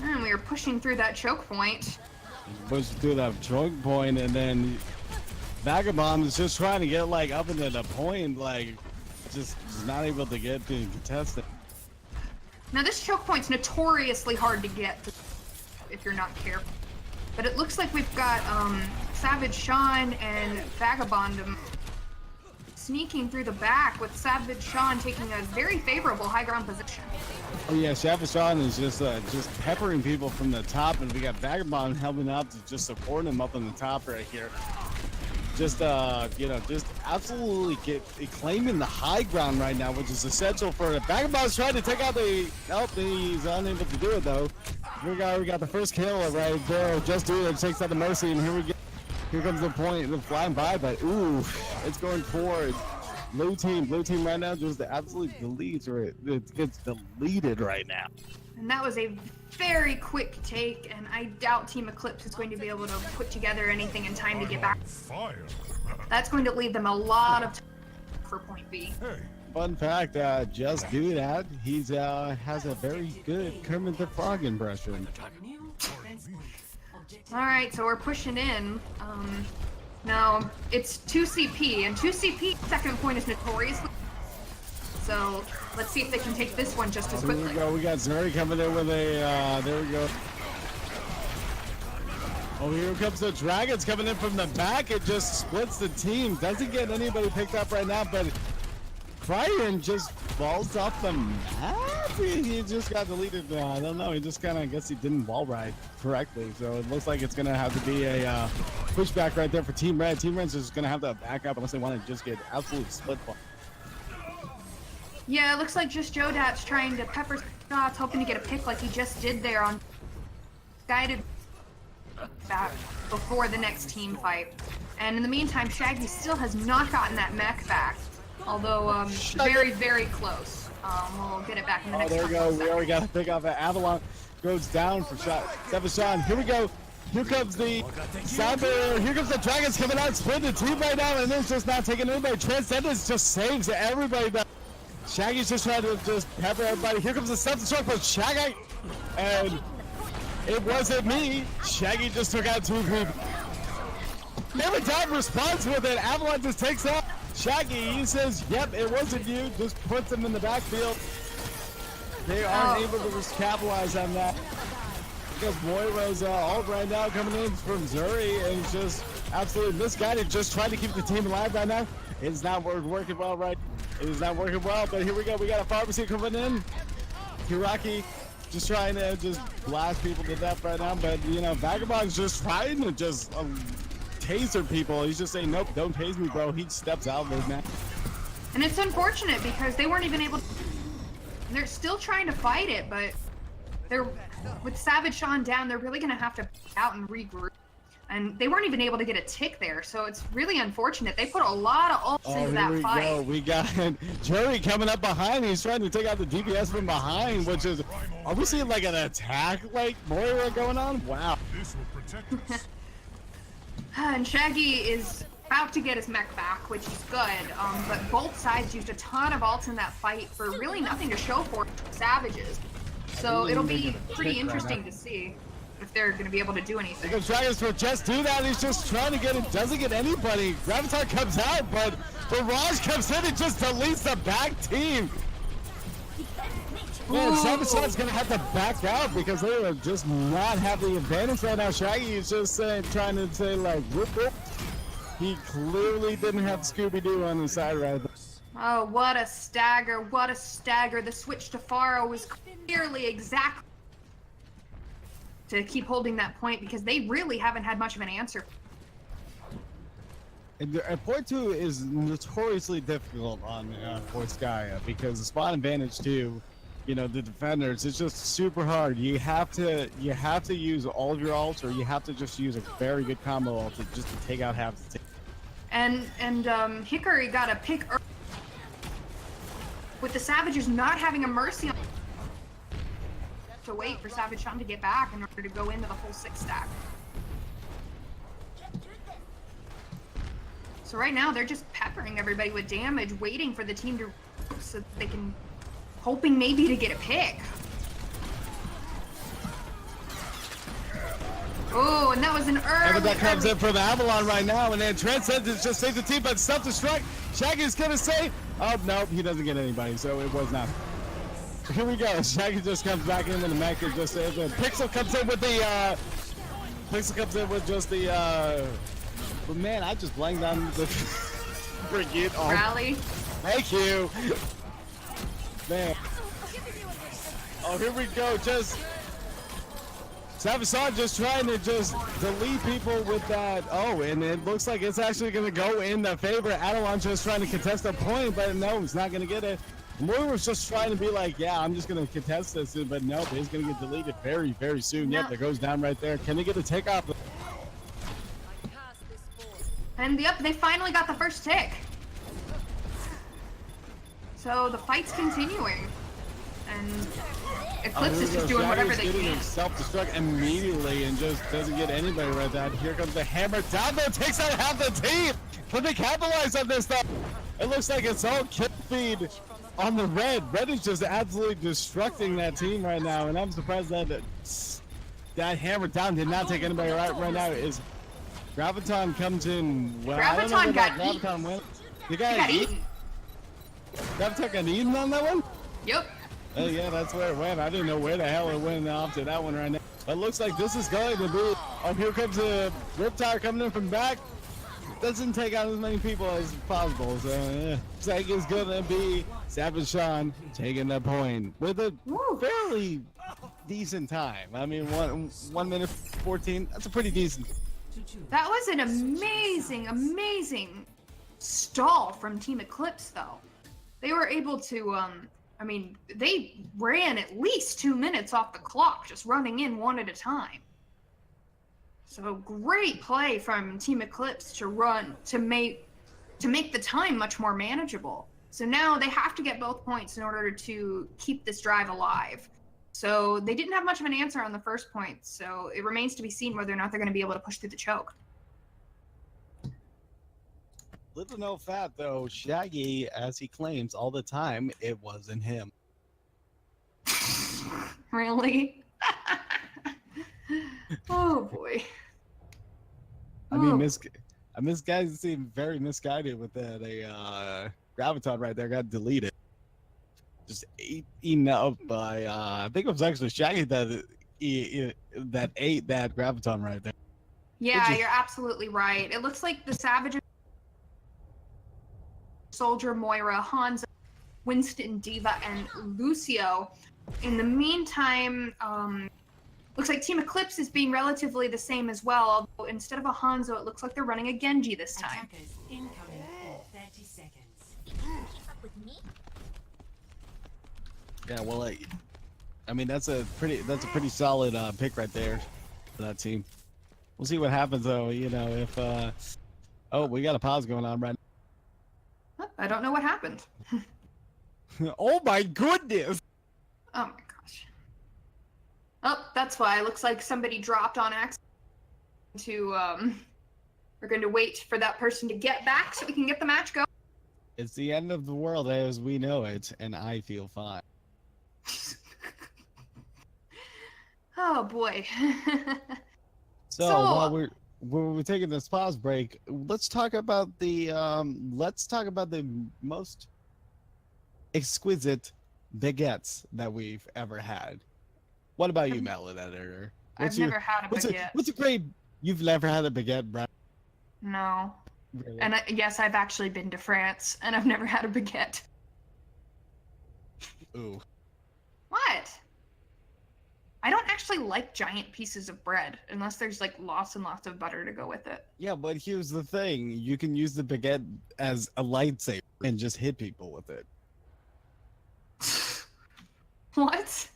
And we are pushing through that choke point. Push through that choke point, and then Vagabond is just trying to get like up into the point, like just not able to get to contest it. Now this choke point's notoriously hard to get if you're not careful. But it looks like we've got Savage Sean and Vagabond sneaking through the back, with Savage Sean taking a very favorable high ground position. Oh yeah, Savage Sean is just peppering people from the top, and we got Vagabond helping out to just support him up on the top right here. Just just absolutely claiming the high ground right now, which is essential for it. Vagabond's trying to take out the. Nope, he's unable to do it though. We got the first kill right there. Just do it. Takes out the Mercy, and here comes the point. The flying by, but ooh, it's going forward. Blue team right now just absolutely deletes, or it gets deleted right now. And that was a very quick take, and I doubt Team Eclipse is going to be able to put together anything in time to get back. That's going to leave them a lot of time for point B. Fun fact, just do that. He's has a very good Kermit the Frog impression. Alright, so we're pushing in. Now, it's 2CP, and 2CP second point is notoriously. So, let's see if they can take this one just as quickly. Here we go, we got Zuri coming in with a, there we go. Oh, here comes the Dragons coming in from the back. It just splits the team. Doesn't get anybody picked up right now, but Kryan just falls off the map. He just got deleted. I don't know. He just kind of, I guess he didn't wall ride correctly. So it looks like it's going to have to be a pushback right there for Team Red. Team Red's just going to have to back up unless they want to just get absolute split ball. Yeah, it looks like just Jodat's trying to pepper shots, hoping to get a pick like he just did there on guided back before the next team fight. And in the meantime, Shaggy still has not gotten that mech back, although very, very close. We'll get it back in the next there we go. We already got to pick off an Avalon. Goes down for shot. Seven Sean. Here we go. Here comes the sound barrier. Here comes the Dragons coming out, split the team right now, and it's just not taking anybody. Transcendence just saves everybody back. Shaggy's just trying to just pepper everybody. Here comes the self-destruct from Shaggy, and it wasn't me. Shaggy just took out two people. Never died response with it. Avalon just takes out Shaggy. He says, yep, it wasn't you. Just puts him in the backfield. They aren't able to just capitalize on that. Because Moira's ult right now coming in from Zuri, and it's just absolutely misguided. Just trying to keep the team alive right now. It's not working well right. It is not working well, but here we go. We got a pharmacy coming in. Hiraki just trying to just blast people to death right now, but you know, Vagabond's just trying to just taser people. He's just saying, nope, don't tase me, bro. He steps out of it, man. And it's unfortunate because they weren't even able to. They're still trying to fight it, but they're with Savage Sean down, they're really gonna have to out and regroup. And they weren't even able to get a tick there, so it's really unfortunate. They put a lot of ults into that fight. Go. We got Jerry coming up behind. He's trying to take out the DPS from behind, which is, are we seeing like an attack like Moira going on? Wow. This will protect us. And Shaggy is about to get his mech back, which is good, but both sides used a ton of ults in that fight for really nothing to show for Savages. So it'll be pretty interesting to see if they're going to be able to do anything. The Dragons will just do that. He's just trying to get it. Doesn't get anybody. Gravitar comes out, but Barrage comes in and just deletes the back team. Man, Ooh. Sabotage's gonna have to back out because they were just not have the advantage right now. Shaggy is just trying to say like, whoop, whoop. He clearly didn't have Scooby-Doo on his side right there. Oh, what a stagger, what a stagger. The switch to Pharaoh was clearly exactly to keep holding that point because they really haven't had much of an answer. And point 2 is notoriously difficult on for Skya because the spot advantage too, you know, the defenders, it's just super hard. You have to use all of your ults, or you have to just use a very good combo ult just to take out half the team. And Hickory got a pick early with the Savages not having a mercy on to wait for Savage Sean to get back in order to go into the whole 6 stack. So right now they're just peppering everybody with damage, waiting for the team to so that they can, hoping maybe to get a pick. Oh, and that was an early. But that comes in from Avalon right now, and then Transcendence just saved the team, but self-destruct. Shaggy's gonna say, oh no, he doesn't get anybody, so it was not. Here we go. Shaggy just comes back in, and the Mac just says, Pixel comes in with the just the but man, I just blanked on the freaking rally. Thank you. Man. Oh, here we go. Just Savasson just trying to just delete people with that. Oh, and it looks like it's actually going to go in the favor. Adelon just trying to contest a point, but no, he's not going to get it. Moore was just trying to be like, yeah, I'm just going to contest this, but no, he's going to get deleted very, very soon. No. Yep, there goes down right there. Can he get a takeoff? And yep, they finally got the first tick. So the fight's continuing. And Eclipse is just doing whatever they can. Self-destruct immediately and just doesn't get anybody right there. Here comes the hammer down there, takes out half the team. Can they capitalize on this stuff? It looks like it's all kill feed on the red. Red is just absolutely destructing that team right now, and I'm surprised that hammer down did not take anybody right now. Is Graviton comes in. Well, Graviton got Graviton went. You guys got eaten. Graviton got eaten on that one? Yep. Oh yeah, that's where it went. I didn't know where the hell it went off to that one right now. It looks like this is going to be. Oh, here comes a Riptire coming in from back. Doesn't take out as many people as possible. So yeah, looks like it's gonna be Savage Sean taking the point with a fairly decent time. I mean, 1 minute 14. That's a pretty decent. That was an amazing, amazing stall from Team Eclipse, though. They were able to, I mean, they ran at least 2 minutes off the clock, just running in one at a time. So great play from Team Eclipse to make the time much more manageable. So now they have to get both points in order to keep this drive alive. So they didn't have much of an answer on the first point, so it remains to be seen whether or not they're going to be able to push through the choke. Little no fat though, Shaggy, as he claims all the time, it wasn't him. Really? Oh boy. I mean, this guy seemed very misguided with that. Graviton right there got deleted. Just eaten up by I think it was actually Shaggy that ate that Graviton right there. Yeah, you're absolutely right. It looks like the Savages, Soldier, Moira, Hanzo, Winston, Diva, and Lucio. In the meantime, looks like Team Eclipse is being relatively the same as well, although instead of a Hanzo, it looks like they're running a Genji this time. Attackers incoming in 30 seconds. Yeah, well, I mean that's a pretty solid pick right there for that team. We'll see what happens though. You know, if oh, we got a pause going on right Huh, I don't know what happened. now. Oh my goodness! Oh my gosh. Oh, that's why. It looks like somebody dropped on accident we're going to wait for that person to get back so we can get the match going. It's the end of the world as we know it, and I feel fine. Oh boy. So while we're taking this pause break, let's talk about the most exquisite baguettes that we've ever had. What about you, Mallet Editor? I've never had a baguette. What's a great? You've never had a baguette, bro? No. Really? And yes, I've actually been to France, and I've never had a baguette. Ooh. What? I don't actually like giant pieces of bread, unless there's like lots and lots of butter to go with it. Yeah, but here's the thing: you can use the baguette as a lightsaber and just hit people with it. What?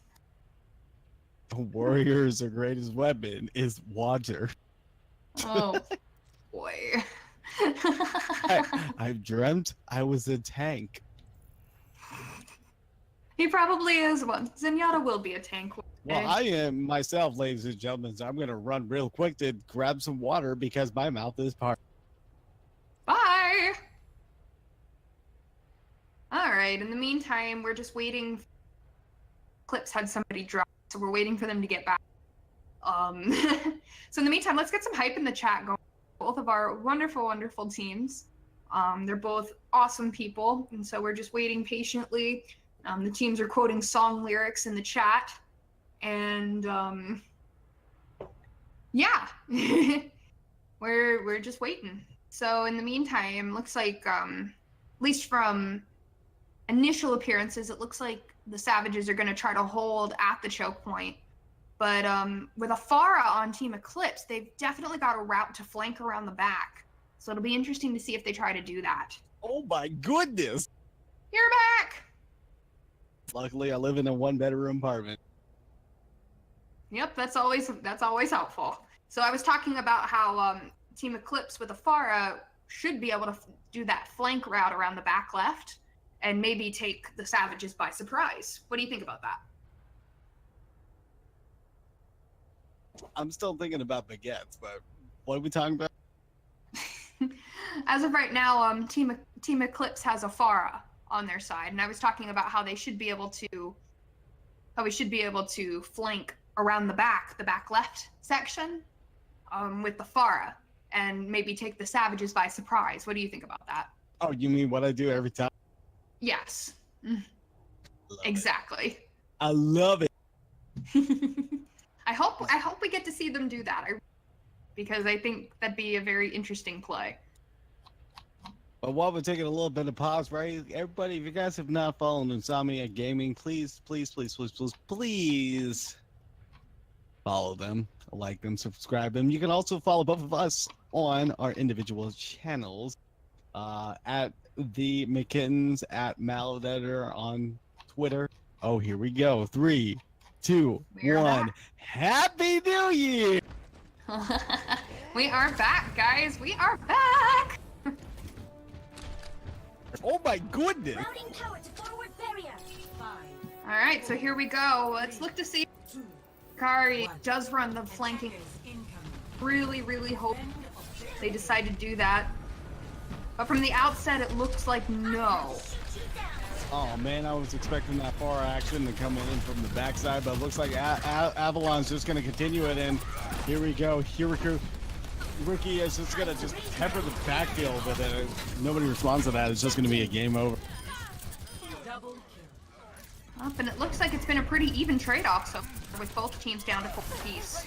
A warrior's greatest weapon is water. Oh, boy. I've dreamt I was a tank. He probably is one. Zenyatta will be a tank. Well, I am myself, ladies and gentlemen, so I'm going to run real quick to grab some water because my mouth is parched. Bye! Alright, in the meantime, we're just waiting. Clips had somebody drop, so we're waiting for them to get back. So in the meantime, let's get some hype in the chat going. Both of our wonderful, wonderful teams. They're both awesome people, and so we're just waiting patiently. The teams are quoting song lyrics in the chat, and yeah, we're just waiting. So in the meantime, looks like at least from initial appearances, it looks like the Savages are going to try to hold at the choke point. But with a Pharah on Team Eclipse, they've definitely got a route to flank around the back. So it'll be interesting to see if they try to do that. Oh my goodness! You're back! Luckily, I live in a one-bedroom apartment. Yep, that's always helpful. So I was talking about how Team Eclipse with a Pharah should be able to do that flank route around the back left and maybe take the Savages by surprise. What do you think about that? I'm still thinking about baguettes, but what are we talking about? As of right now, Team Eclipse has a Pharah on their side, and I was talking about how they should be able to, we should be able to flank around the back left section, with the Pharah, and maybe take the Savages by surprise. What do you think about that? Oh, you mean what I do every time? Yes. Love exactly. It. I love it. I hope we get to see them do that, because I think that'd be a very interesting play. But while we're taking a little bit of pause, right? Everybody, if you guys have not followed Insomnia Gaming, please follow them, like them, subscribe them. You can also follow both of us on our individual channels, at the McKittens, at Maleditor on Twitter. Oh, here we go. 3, 2, 1. Happy New Year! We are back, guys. We are back. Oh my goodness! Routing power to forward barrier. 5, All right, so here we go. Let's look to see if 2, Kari does run the flanking. incoming. Really hope they decide to do that. But from the outset, it looks like no. Oh man, I was expecting that far action to come in from the backside, but it looks like Avalon's just going to continue it, and here we go. Rookie is just going to just pepper the backfield with it. If nobody responds to that, it's just going to be a game over. Double kill. Up, and it looks like it's been a pretty even trade-off so far, with both teams down to 4 apiece.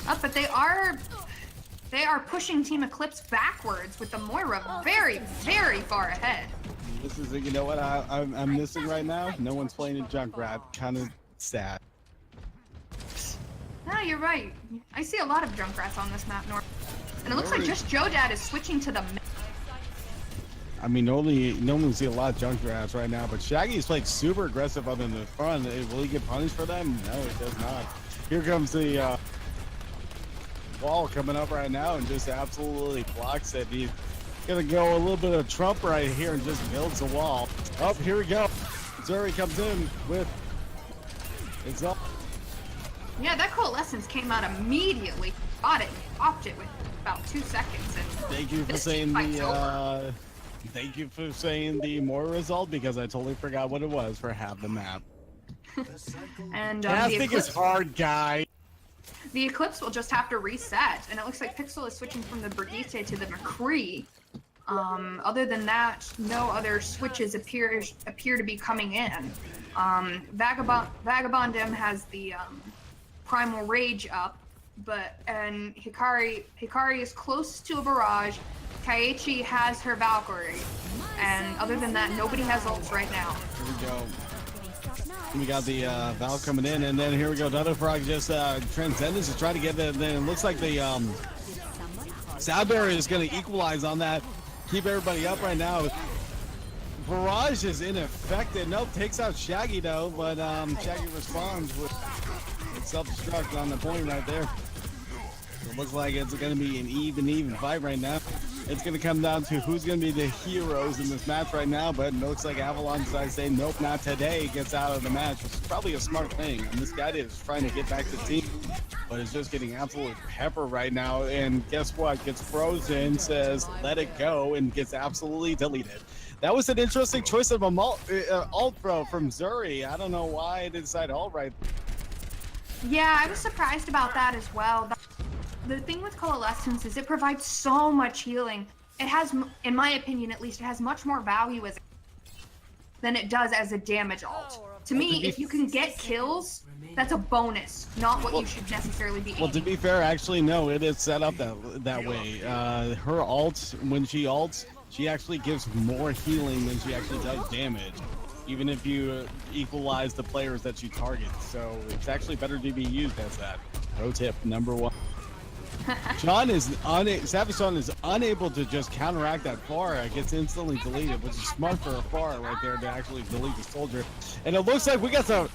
Up, but they are pushing Team Eclipse backwards with the Moira very far ahead. This is, you know what I'm missing right now? No one's playing a Junkrat. Kind of sad. No, you're right. I see a lot of Junkrats on this map, North. And it looks like just Jodad is switching to the mid. I mean, normally see a lot of Junkrats right now, but Shaggy's playing super aggressive up in the front. Will he get punished for them? No, he does not. Here comes the wall coming up right now and just absolutely blocks it. He's gonna go a little bit of Trump right here and just builds a wall. Oh, here we go. Zuri comes in with it's up. Yeah, that Coalescence came out immediately. Got it, popped it with about 2 seconds. And Thank you for this saying fight's over. the thank you for saying the more result, because I totally forgot what it was for half the map. And Casting is hard, guy. the Eclipse will just have to reset. And it looks like Pixel is switching from the Brigitte to the McCree. Other than that, no other switches appear to be coming in. Vagabondem has the Primal Rage up, and Hikari is close to a barrage. Kaiichi has her Valkyrie, and other than that, nobody has ults right now. Here we go. We got the Valve coming in, and then here we go. Dodo Frog just Transcendence is trying to get it. Then it looks like the Soundberry is going to equalize on that. Keep everybody up right now. Barrage is ineffective. Nope, takes out Shaggy though, but Shaggy responds with self-destruct on the point right there. So it looks like it's going to be an even fight right now. It's going to come down to who's going to be the heroes in this match right now, but it looks like Avalon decides to say, nope, not today, gets out of the match, which is probably a smart thing. And this guy is trying to get back to the team, but is just getting absolutely pepper right now. And guess what? Gets frozen, says, let it go, and gets absolutely deleted. That was an interesting choice of a ult throw from Zuri. I don't know why they decided ult right. Yeah, I was surprised about that as well. The thing with Coalescence is it provides so much healing. It has, in my opinion at least, it has much more value as than it does as a damage ult. To me, if you can get kills, that's a bonus, not what you should necessarily be aiming. Well, to be fair, actually, no, it is set up that way. Her ult, when she ults, she actually gives more healing than she actually does damage, even if you equalize the players that she targets. So it's actually better to be used as that. Pro tip number 1. Savage Sean is unable to just counteract that Pharah. It gets instantly deleted, which is smart for a Pharah right there to actually delete the soldier. And it looks like we got some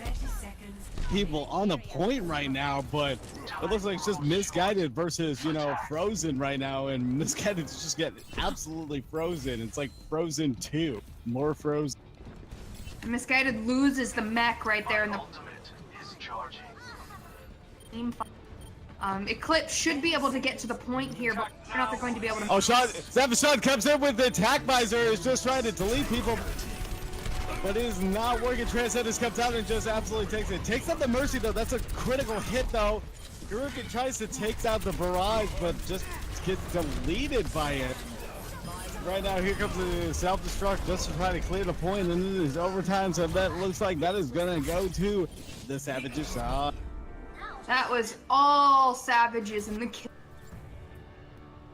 people on the point right now, but it looks like it's just Misguided versus, you know, Frozen right now, and Misguided just get absolutely frozen. It's like Frozen 2, more frozen. Misguided loses the mech right there in the team fight. Eclipse should be able to get to the point here, but I don't know if they're going to be able to. Oh, Savage Sean comes in with the attack visor, is just trying to delete people, but it is not working. Transcendence comes out and just absolutely takes it. Takes out the Mercy though, that's a critical hit though. Garuka tries to take out the barrage, but just gets deleted by it. Right now, here comes the self-destruct just to try to clear the point, and then there's overtime, so that looks like that is gonna go to the Savages. That was all Savages in the kill.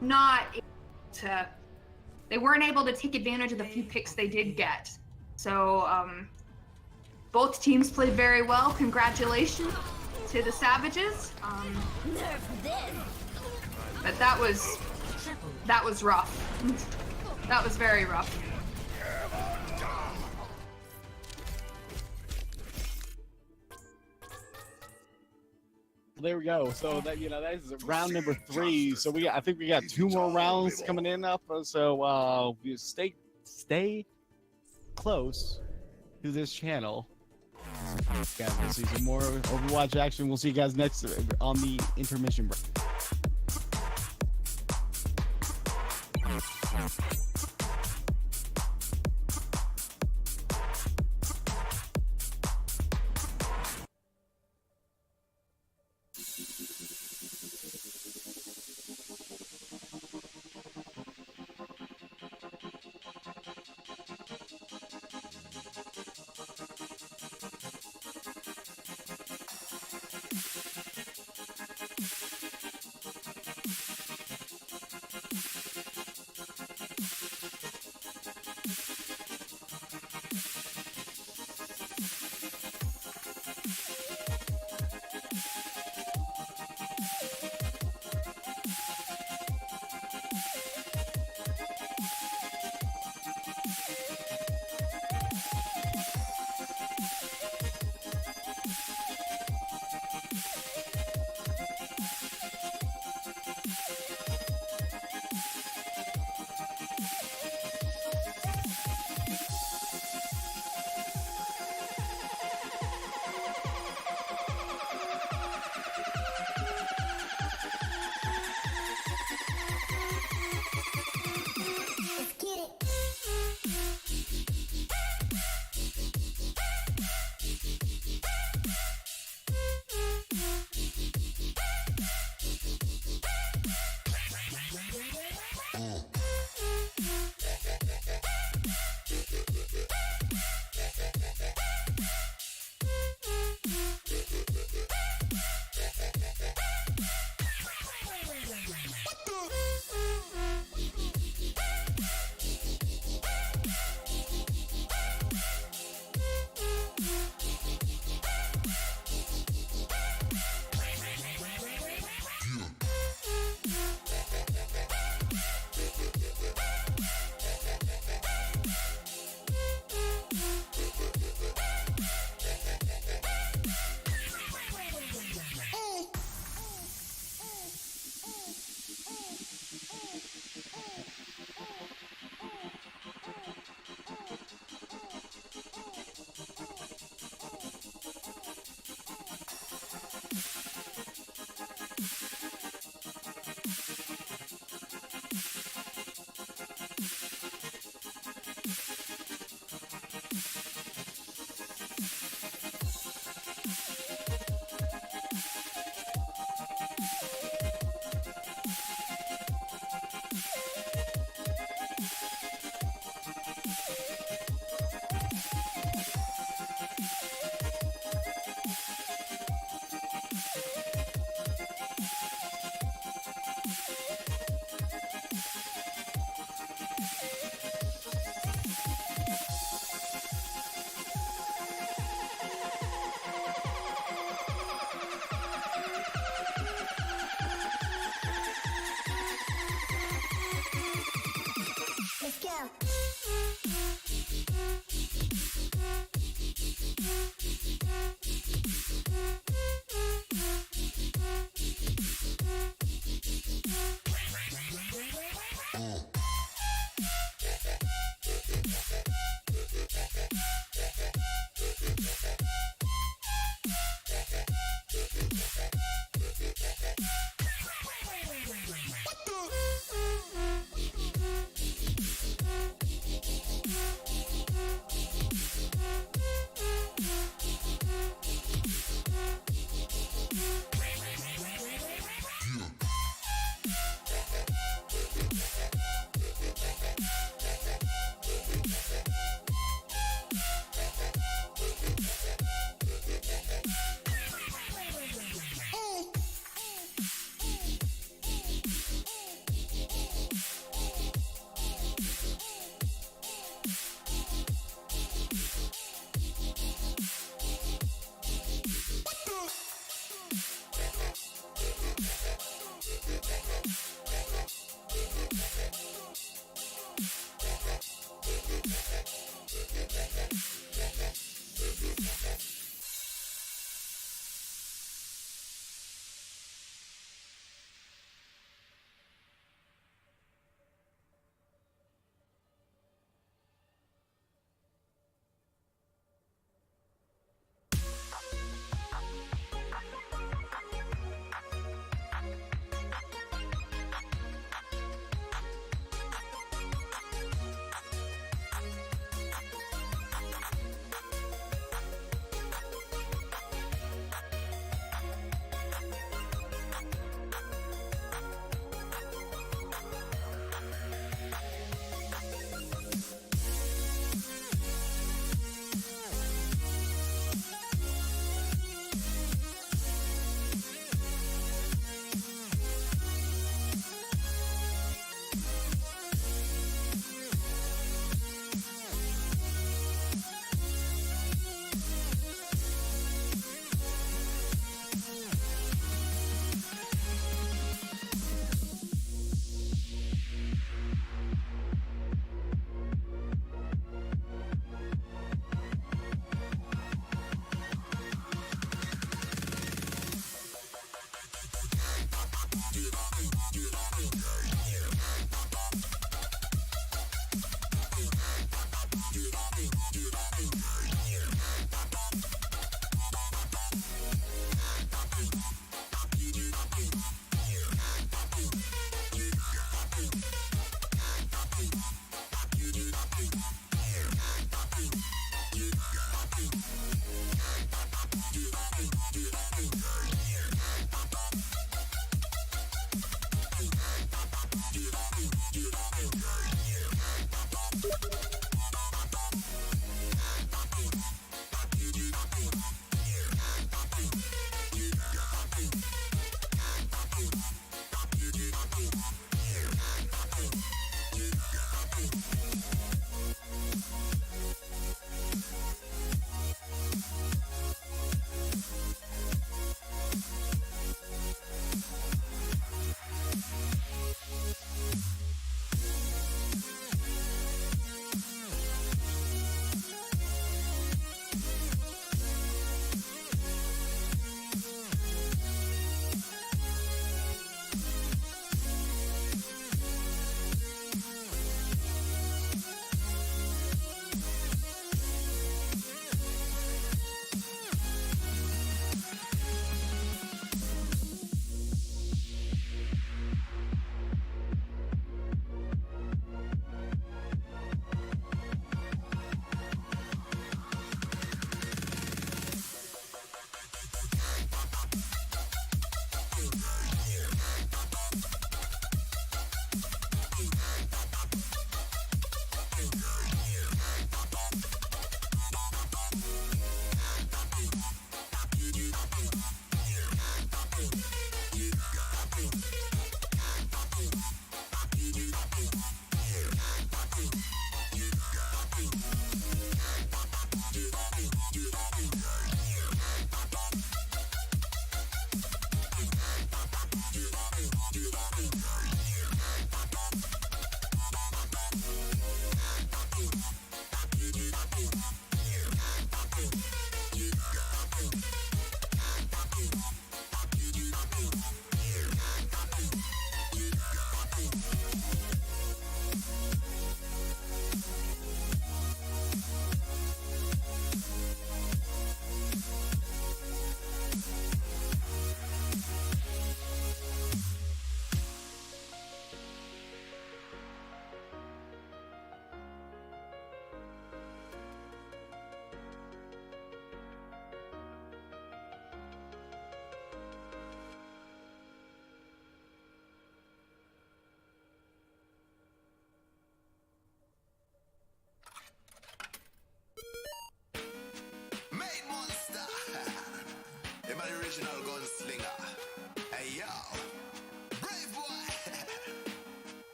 Not able to. They weren't able to take advantage of the few picks they did get. So, both teams played very well. Congratulations to the Savages. But that was rough. That was very rough. There we go. So that, you know, that is round number 3. So I think we got 2 more rounds coming in up. So you stay close to this channel. Guys, we'll see some more Overwatch action. We'll see you guys next on the intermission break.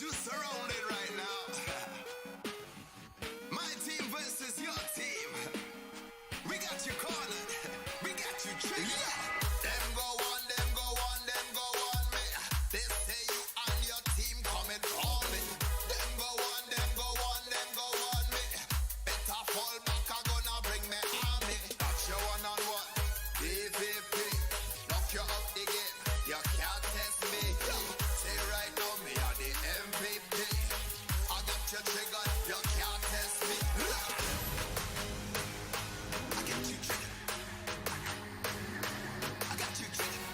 you surrounded right now. My team versus your team. We got you cornered. We got you triggered. Them go on, them go on, them go on me. They say you and your team coming for me. Them go on, them go on, them go on me. Better fall back, I'm gonna bring me army. Got you one-on-one. PvP. Knock you up the game. You can't test me. Say right now, me are the MVP. I got you triggered. You can't test me. I got you triggered. I got you triggered.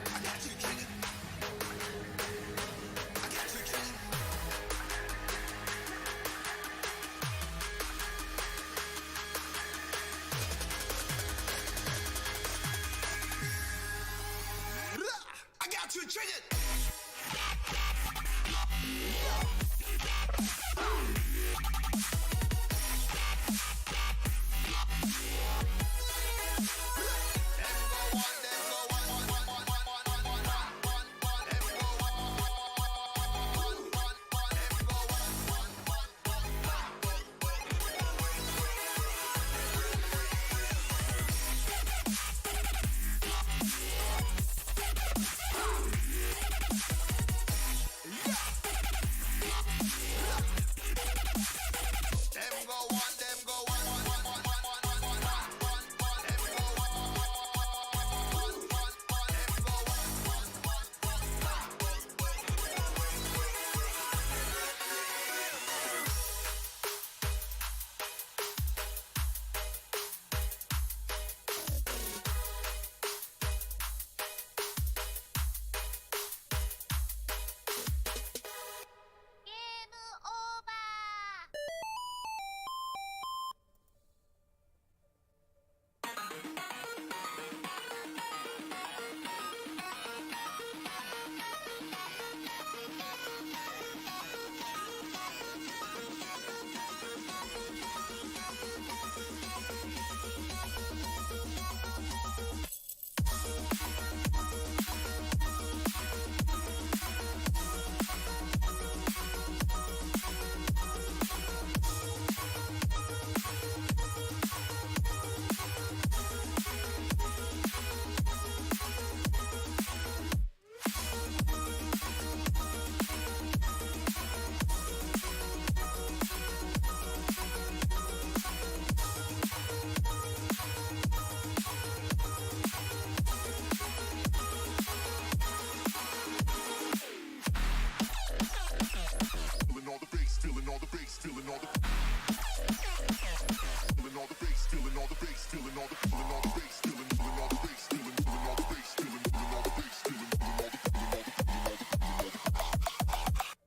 I got you triggered. I got you triggered. I got you triggered.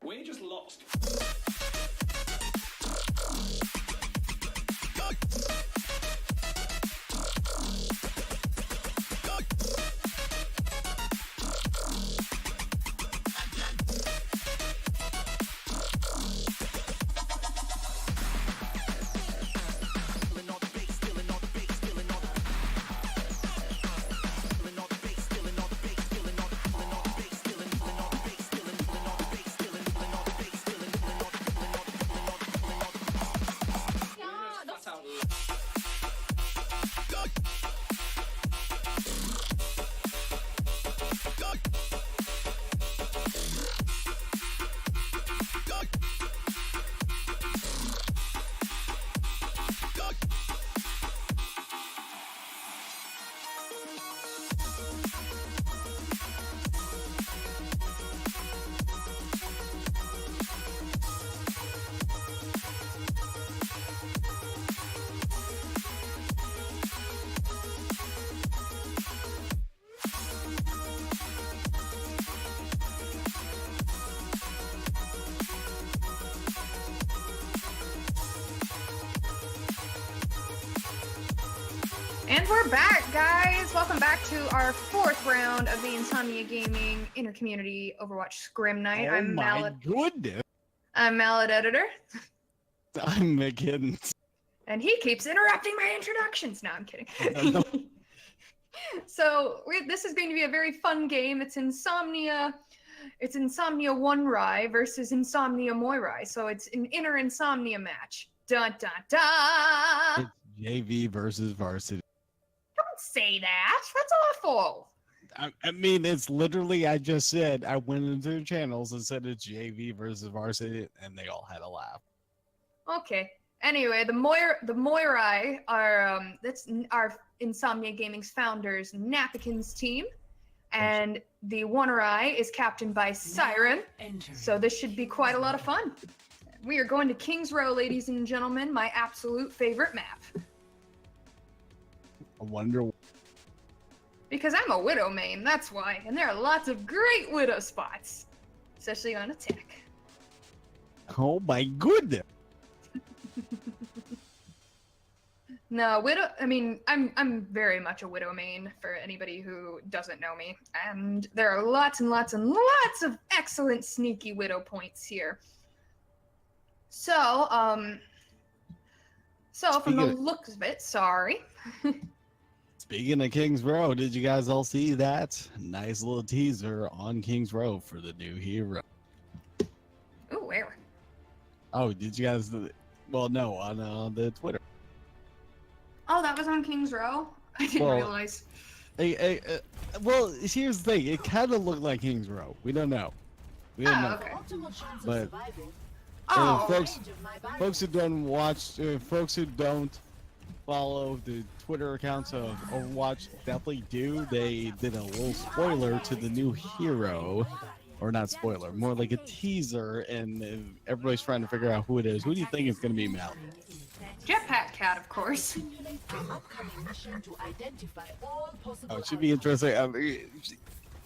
We just lost. And we're back, guys! Welcome back to our fourth round of the Insomnia Gaming Inter-Community Overwatch Scrim Night. Oh my goodness. I'm Mallet Editor. I'm McKinnon. And he keeps interrupting my introductions. No, I'm kidding. No. So this is going to be a very fun game. It's Insomnia. It's Insomnia One Rai versus Insomnia Moirai, so it's an inner Insomnia match. Dun dun dun! It's JV versus varsity. Don't say that. That's awful. I mean, it's literally, I just said, I went into their channels and said it's JV versus varsity, and they all had a laugh. Okay. Anyway, the Moirai are that's our Insomnia Gaming's founders Napikins team, and the One Rai is captained by Siren. So this should be quite a lot of fun. We are going to King's Row, ladies and gentlemen, my absolute favorite map. I wonder. Because I'm a Widow main, that's why, and there are lots of great Widow spots, especially on attack. Oh my goodness. No, Widow, I mean, I'm very much a Widow main for anybody who doesn't know me. And there are lots and lots and lots of excellent sneaky Widow points here. So, from the looks of it, sorry. Speaking of King's Row, did you guys all see that? Nice little teaser on King's Row for the new hero. Ooh, where? Oh, did you guys? Well, no, on the Twitter. Oh, that was on King's Row? I didn't realize. Well, here's the thing. It kind of looked like King's Row. We don't know. We don't know. Okay. But folks who don't watch, folks who don't follow the Twitter accounts of Overwatch definitely do. They did a little spoiler to the new hero. Or not spoiler, more like a teaser, and everybody's trying to figure out who it is. Who do you think is going to be Mal? Jetpack Cat, of course. Oh, it should be interesting.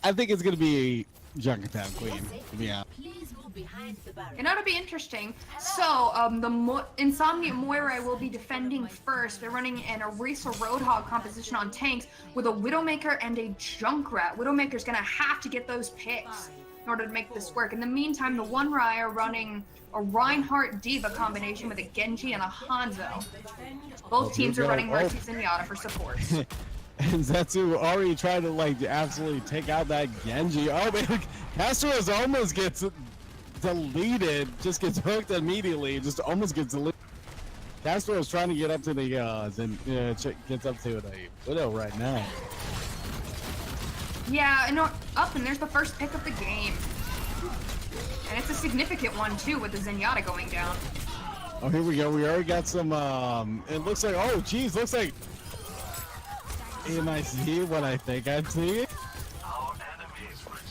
I think it's going to be Junkertown Queen. Yeah. You know, it'll be interesting. So, the Insomnia Moirai will be defending first. They're running an Eraser Roadhog composition on tanks with a Widowmaker and a Junkrat. Widowmaker's going to have to get those picks in order to make this work. In the meantime, the One Rai are running a Reinhardt Diva combination with a Genji and a Hanzo. Both teams are running Mercy Zenyatta for support. And Zetsu already tried to like absolutely take out that Genji. Oh man, Castro's almost gets deleted, just gets hooked immediately, just almost gets deleted. Castro is trying to get up to the gets up to the Widow right now. Yeah, and up, and there's the first pick of the game. And it's a significant one, too, with the Zenyatta going down. Oh, here we go. We already got some, it looks like, oh, geez, looks like, am I seeing what I think I'm seeing?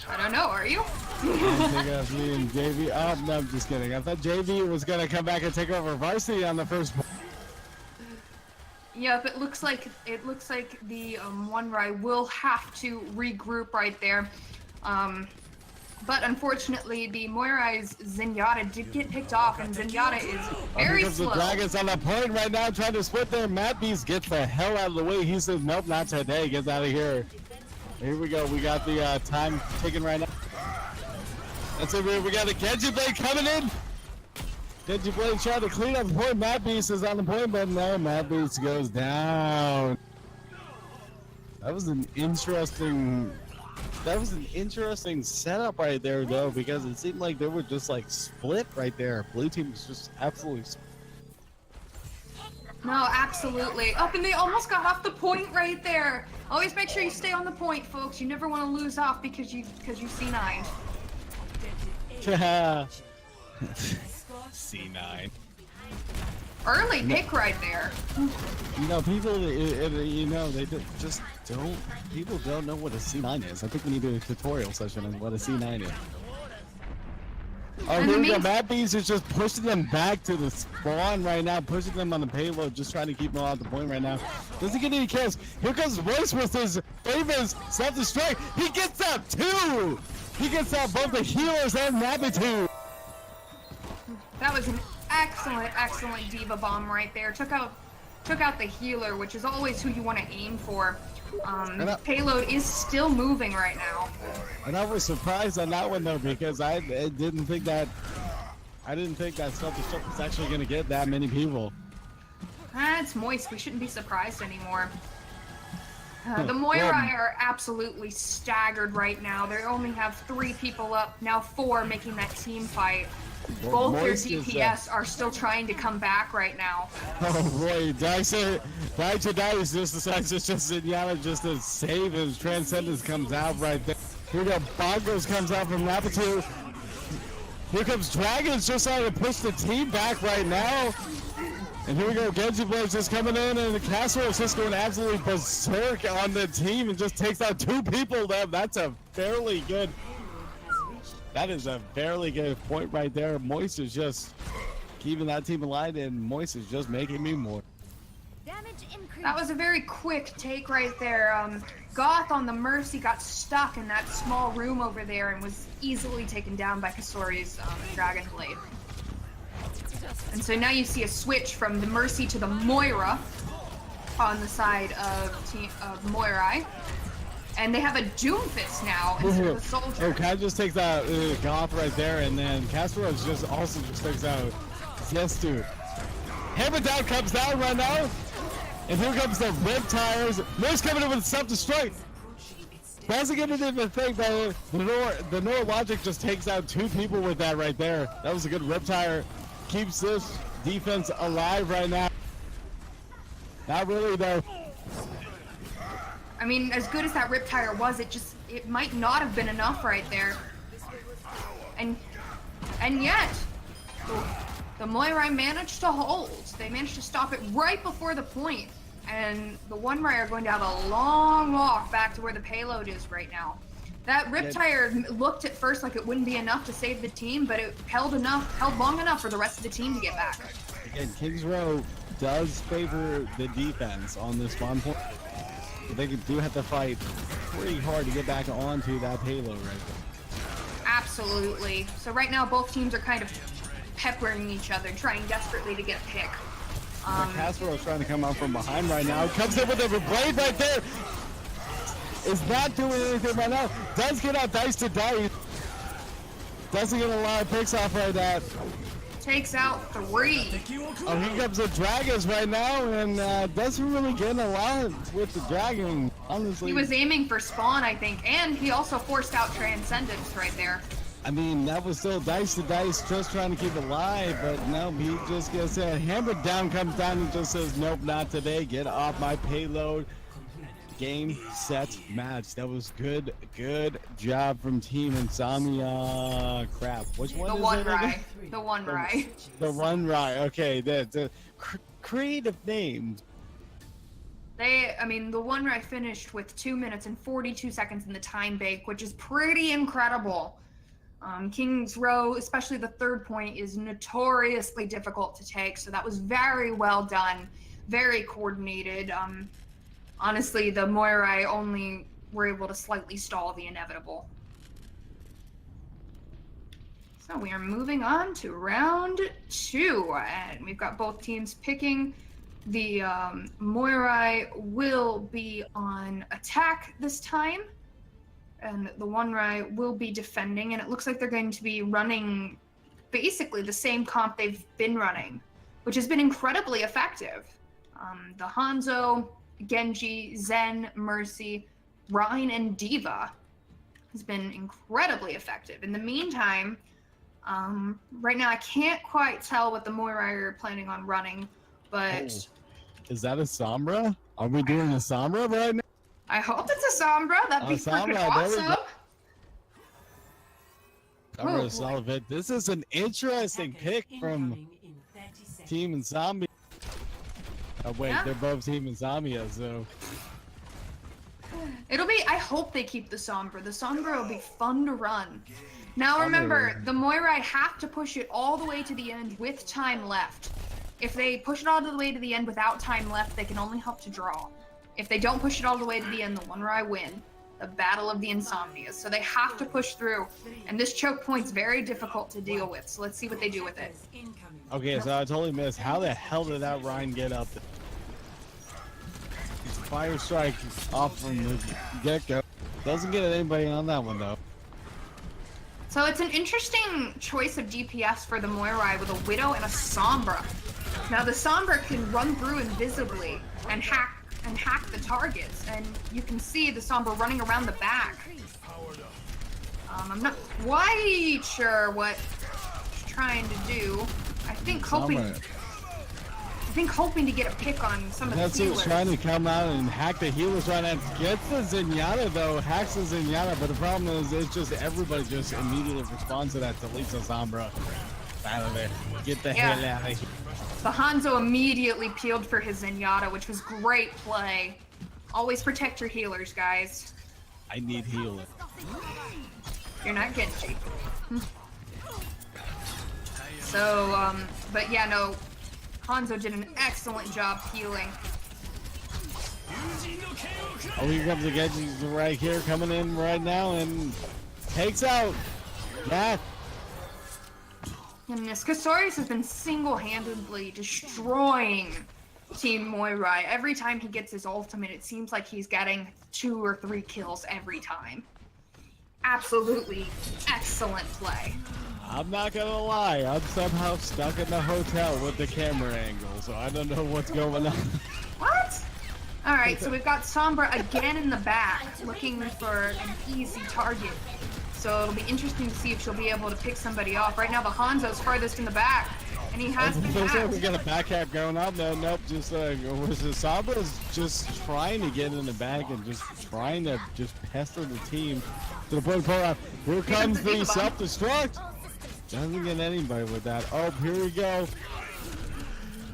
I don't know, are you? I think I'm seeing JV. Oh, no, I'm just kidding. I thought JV was going to come back and take over varsity on the first point. Yep, it looks like the One Rai will have to regroup right there. But unfortunately, the Moirai's Zenyatta did get picked off, and Zenyatta is very slow. The Dragons on the point right now, trying to split their map. Beast gets the hell out of the way. He says, nope, not today. Gets out of here. Here we go. We got the time ticking right now. That's it. We got the Genji Blade coming in. Genji Blade trying to clean up the point. Mad Beast is on the point, but no, Mad Beast goes down. That was an interesting setup right there, though, because it seemed like they were just like split right there. Blue team was just absolutely split. No, absolutely. Up, and they almost got off the point right there. Always make sure you stay on the point, folks. You never want to lose off because you C9. C9. Early pick right there. You know, people, they just don't. People don't know what a C9 is. I think we need a tutorial session on what a C9 is. Oh, here we go. Mad Beast is just pushing them back to the spawn right now, pushing them on the payload, just trying to keep them off the point right now. Doesn't get any kills. Here comes Royce with his famous self-destruct. He gets out too. He gets out both the healers and Nabitu. That was an excellent Diva bomb right there. Took out the healer, which is always who you want to aim for. Payload is still moving right now. And I was surprised on that one though, because I didn't think that self-destruct was actually going to get that many people. It's moist. We shouldn't be surprised anymore. The Moirai are absolutely staggered right now. They only have 3 people up, now 4 making that team fight. Both their Moist is, DPS are still trying to come back right now. Oh boy, Dice just decides it's just Zenyatta just to save his Transcendence comes out right there. Here we go, Bongos comes out from Lapitu. Here comes Dragons just trying to push the team back right now. And here we go, Genji Blaze just coming in, and the Castle is just going absolutely berserk on the team and just takes out 2 people. That's a fairly good... That is a fairly good point right there. Moist is just keeping that team alive, and Moist is just making me more. Damage increase. That was a very quick take right there. Goth on the Mercy got stuck in that small room over there and was easily taken down by Kasori's Dragon Blade. And so now you see a switch from the Mercy to the Moira on the side of Moirai. And they have a Doomfist now instead of a Soldier. Oh, Kai just takes out Goth right there, and then Casperos just also takes out Zestu. Hammer Down comes down right now, and here comes the Rip Tires. Moose coming in with self-destruct. Doesn't get into the thing, but the Nora Logic just takes out 2 people with that right there. That was a good Rip Tire. Keeps this defense alive right now. Not really though. I mean, as good as that Rip Tire was, it might not have been enough right there. And yet, the Moirai managed to hold. They managed to stop it right before the point. And the One Rai are going to have a long walk back to where the payload is right now. That Rip Tire looked at first like it wouldn't be enough to save the team, but it held long enough for the rest of the team to get back. Again, Kings Row does favor the defense on this spawn point. They do have to fight pretty hard to get back onto that payload right there. Absolutely. So right now both teams are kind of peppering each other, trying desperately to get a pick. Casper is trying to come out from behind right now. Comes in with a blade right there. Is not doing anything right now. Does get out Dice to Dice. Doesn't get a lot of picks off right now. Takes out 3. Oh, here comes the Dragons right now, and doesn't really get a lot with the Dragon, honestly. He was aiming for spawn, I think, and he also forced out Transcendence right there. I mean, that was still Dice to Dice, just trying to keep it alive, but no, he just gets hammered down, comes down, and just says, nope, not today, get off my payload. Game, set, match. That was good job from Team Insomnia. Crap, which one is it again? The One Rai. The One Rai, okay, that's a creative name. The One Rai finished with 2 minutes and 42 seconds in the time bank, which is pretty incredible. King's Row, especially the 3rd point, is notoriously difficult to take, so that was very well done, very coordinated. Honestly, the Moirai only were able to slightly stall the inevitable. So we are moving on to round 2, and we've got both teams picking. The Moirai will be on attack this time, and the One Rai will be defending, and it looks like they're going to be running basically the same comp they've been running, which has been incredibly effective. The Hanzo, Genji, Zen, Mercy, Rhine, and Diva has been incredibly effective. In the meantime, right now I can't quite tell what the Moirai are planning on running, but... Oh. Is that a Sombra? Are we doing a Sombra right now? I hope it's a Sombra. That'd be freaking awesome. Sombra is solid pick. This is an interesting pick from Team Insomnia. Oh wait, yeah. They're both Team Insomnia, so... I hope they keep the Sombra. The Sombra will be fun to run. Now remember, the Moirai have to push it all the way to the end with time left. If they push it all the way to the end without time left, they can only help to draw. If they don't push it all the way to the end, the One Rai win. The Battle of the Insomnias. So they have to push through. And this choke point's very difficult to deal with, so let's see what they do with it. Okay, so I totally missed. How the hell did that Rhine get up there? It's a fire strike off from the get-go. Doesn't get anybody on that one, though. So it's an interesting choice of DPS for the Moirai with a Widow and a Sombra. Now the Sombra can run through invisibly and hack and hack the targets. And you can see the Sombra running around the back. I'm not quite sure what she's trying to do. I think hoping to get a pick on some of the That's healers. it, trying to come out and hack the healers right now. Gets the Zenyatta though, hacks the Zenyatta, but the problem is it's just everybody just immediately responds to that, deletes the Sombra. Out of there. Get the hell out of here. The Hanzo immediately peeled for his Zenyatta, which was great play. Always protect your healers, guys. I need healing. You're not Genji. So, but yeah, no, Hanzo did an excellent job healing. Oh, here comes the Genji right here, coming in right now and takes out that. And Castorius has been single-handedly destroying Team Moirai. Every time he gets his ultimate, it seems like he's getting 2 or 3 kills every time. Absolutely excellent play. I'm not gonna lie, I'm somehow stuck in the hotel with the camera angle, so I don't know what's going on. What? Alright, so we've got Sombra again in the back, looking for an easy target. So it'll be interesting to see if she'll be able to pick somebody off. Right now, the Hanzo's farthest in the back, and he has the Looks like pass. we got a back half going on. No, nope, just was the Sombra's just trying to get in the back and just trying to just pester the team to the point of here comes the self-destruct. Doesn't get anybody with that. Oh, here we go.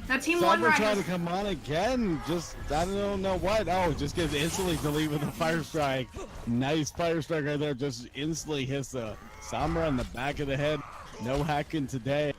Now, Team Sombra Moirai trying to has... come on again. Just, I don't know what. Oh, just gets instantly deleted with a fire strike. Nice fire strike right there. Just instantly hits the Sombra in the back of the head. No hacking today.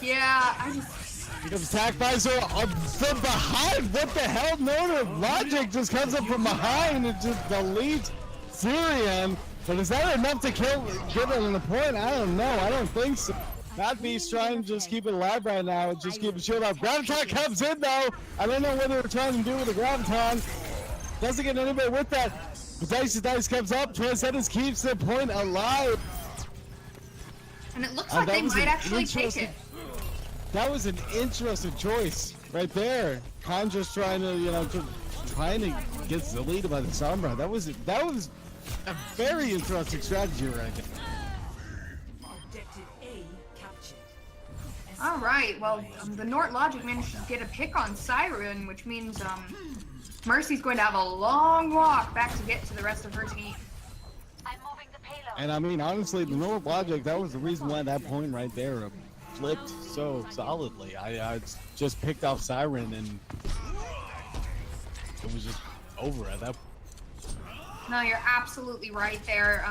Yeah, I just... He comes attack visor from behind. What the hell? No, logic just comes up from behind and just deletes Syrian. But is that enough to kill, get it on the point? I don't know. I don't think so. That beast trying to just keep it alive right now. Just keep it shield up. Graviton comes in though. I don't know what they're trying to do with the Graviton. Doesn't get anybody with that. But Dice comes up. Transcendence keeps the point alive. And it looks like they might actually take it. That was an interesting choice right there. Khan just trying to, you know, trying to get deleted by the Sombra. That was a very interesting strategy right there. Objective A captured. All right, well, the Nort Logic managed to get a pick on Siren, which means Mercy's going to have a long walk back to get to the rest of her team. I'm moving the payload. And I mean, honestly, the Nord Logic, that was the reason why that point right there flipped so solidly. I just picked off Siren and it was just over at that point. No, you're absolutely right there.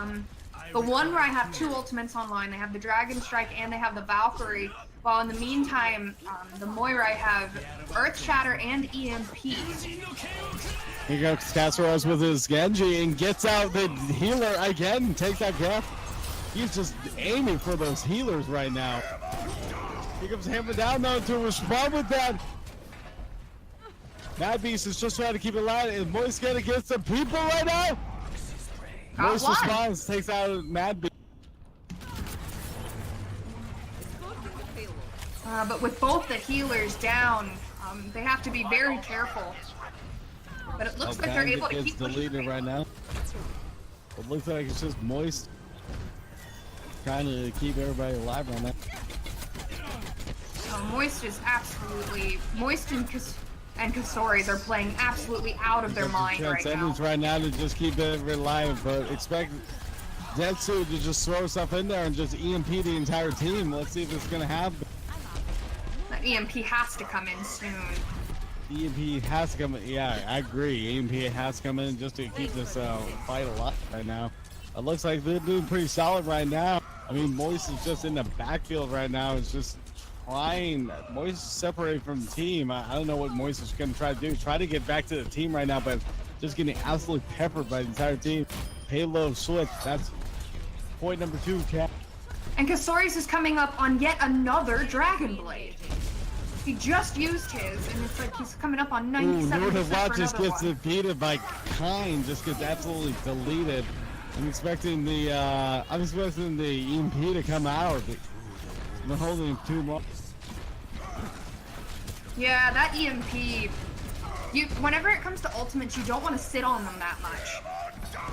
The one where I have 2 ultimates online, they have the Dragon Strike and they have the Valkyrie, while in the meantime, the Moirai have Earth Shatter and EMP. Here goes Casseros with his Genji and gets out the healer again, takes that grab. He's just aiming for those healers right now. Here comes Hammer down though to respond with that. Mad Beast is just trying to keep it light, and Moist gonna get some people right now. Moist responds, takes out Mad Beast. But with both the healers down, they have to be very careful. But it looks like they're able to keep pushing deleted right now. It looks like it's just Moist trying to keep everybody alive right now. Moist is absolutely... Moist and Kasori, they're playing absolutely out of their mind right now. Transcendence right now to just keep everybody alive, but expect Zetsu to just throw stuff in there and just EMP the entire team. Let's see if it's gonna happen. That EMP has to come in soon. EMP has to come in. Yeah, I agree. EMP has to come in just to keep this fight alive right now. It looks like they're doing pretty solid right now. I mean, Moist is just in the backfield right now. It's just trying. Moist is separated from the team. I don't know what Moist is going to try to do. Try to get back to the team right now, but just getting absolutely peppered by the entire team. Halo switch. That's point number 2, Cap. And Casorius is coming up on yet another Dragon Blade. He just used his, and it's like he's coming up on 97% Lord of for Watch just another gets one. defeated by Kine. Just gets absolutely deleted. I'm expecting the EMP to come out. Been holding him too much. Yeah, that EMP. Whenever it comes to ultimates, you don't want to sit on them that much.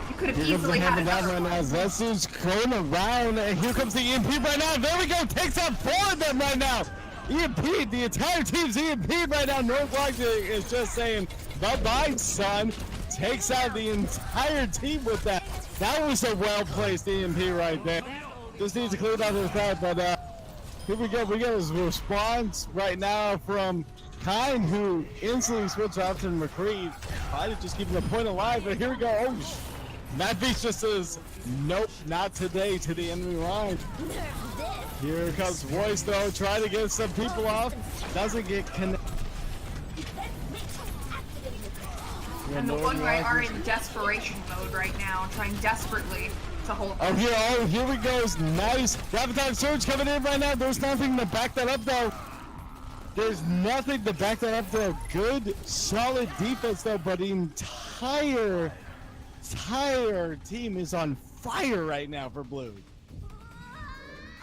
You could have Here comes the easily had hammer down another right now. one. Zetsu's going around, and here comes the EMP right now. There we go. Takes out 4 of them right now. EMP, the entire team's EMP right now. Northwatch is just saying, bye-bye, son. Takes out the entire team with that. That was a well-placed EMP right there. Just needs to clear out his head, but here we go. We get his response right now from Kine, who instantly switched off to McCree. Probably just keeping the point alive, but here we go. Oh, Matt Beach just says, nope, not today, to the enemy line. Here comes Royce, though, trying to get some people off. Doesn't get connected. And the one right are in desperation mode right now, trying desperately to hold. Oh, here we go. Nice. Rapid surge coming in right now. There's nothing to back that up, though. There's nothing to back that up, though. Good, solid defense, though, but the entire team is on fire right now for Blue.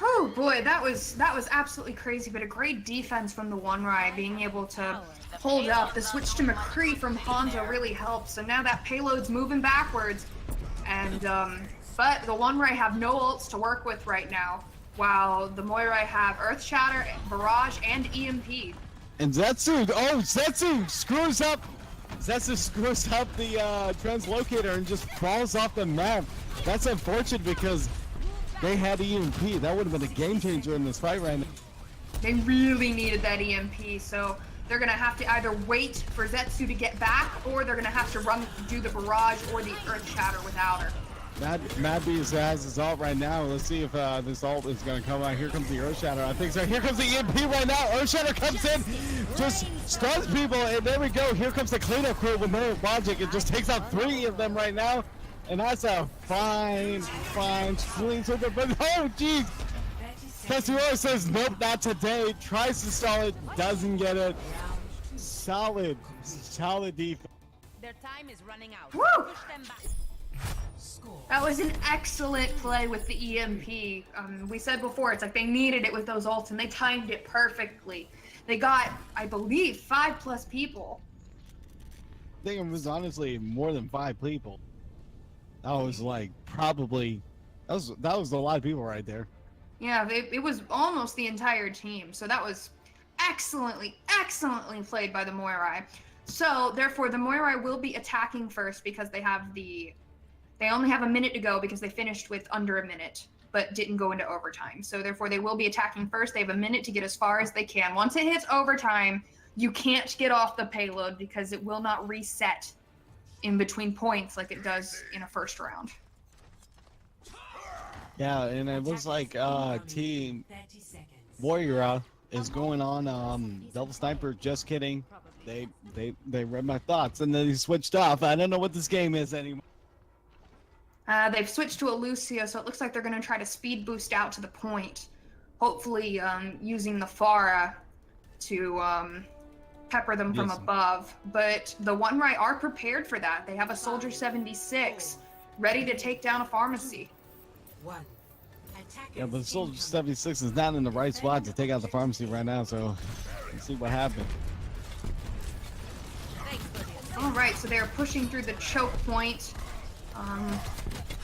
Oh boy, that was absolutely crazy, but a great defense from the One Rai being able to hold up. The switch to McCree from Hanzo really helps, so now that payload's moving backwards. And but the One Rai have no ults to work with right now, while the Moirai have Earth Shatter, Barrage, and EMP. And Zetsu screws up. Zetsu screws up the translocator and just falls off the map. That's unfortunate because they had EMP. That would have been a game changer in this fight right now. They really needed that EMP, so they're gonna have to either wait for Zetsu to get back, or they're gonna have to do the Barrage or the Earth Shatter without her. Matt B has his ult right now. Let's see if this ult is going to come out. Here comes the Earth Shatter. I think so. Here comes the EMP right now. Earth Shatter comes in, just stuns people, and there we go. Here comes the cleanup crew with no logic. It just takes out 3 of them right now, and that's a fine clean circle. But oh, jeez. Cassiora says, nope, not today. Tries to stall it, doesn't get it. Solid defense. Their time is running out. Woo! Push them back. That was an excellent play with the EMP. We said before, it's like they needed it with those ults, and they timed it perfectly. They got, I believe, 5+ people. I think it was honestly more than 5 people. That was like probably, that was a lot of people right there. Yeah, it was almost the entire team. So that was excellently played by the Moirai. So therefore, the Moirai will be attacking first because they only have a minute to go because they finished with under a minute, but didn't go into overtime. So therefore, they will be attacking first. They have a minute to get as far as they can. Once it hits overtime, you can't get off the payload because it will not reset in between points like it does in a first round. Yeah, and it looks like Team Warrior is going on double sniper. Just kidding. They read my thoughts and then he switched off. I don't know what this game is anymore. They've switched to a Lucio, so it looks like they're going to try to speed boost out to the point. Hopefully using the Pharah to pepper them from above. But the One Rai are prepared for that. They have a Soldier 76 ready to take down a pharmacy. Yeah, but Soldier 76 is not in the right spot to take out the pharmacy right now, so let's see what happens. Alright, so they're pushing through the choke point.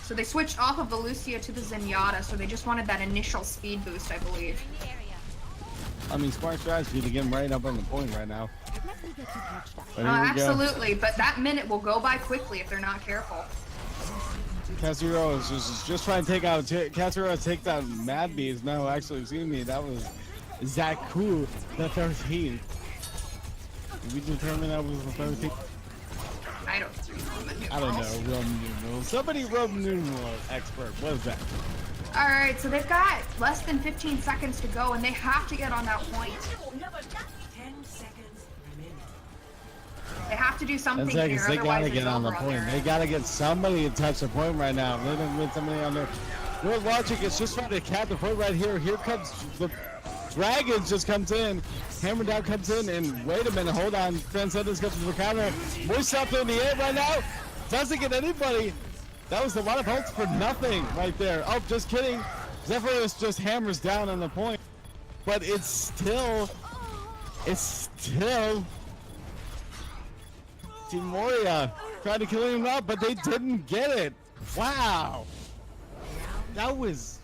So they switched off of the Lucio to the Zenyatta, so they just wanted that initial speed boost, I believe. I mean, smart strategy to get him right up on the point right now. Absolutely, but that minute will go by quickly if they're not careful. Cassiero is just trying to take out. Cassiero takes out Mad Bees. No, actually, excuse me, that was Zaku, the 13th. Did we determine that was the 13th? I don't know. I don't know. Roman numerals. Somebody Roman numeral expert. What is that? Alright, so they've got less than 15 seconds to go, and they have to get on that point. 10 seconds remaining. They have to do something here, They otherwise gotta it's get on the over point. there. They gotta get somebody to touch the point right now. Let them get somebody on there. World Logic is just trying to cap the point right here. Here comes the Dragons, just comes in. Hammer down comes in, and wait a minute, hold on. Transcendence comes to the counter. Moist up in the air right now. Doesn't get anybody. That was a lot of ults for nothing right there. Oh, just kidding. Zephyrus just hammers down on the point. But it's still It's still Team Moria trying to kill him up, but they didn't get it. Wow. That was...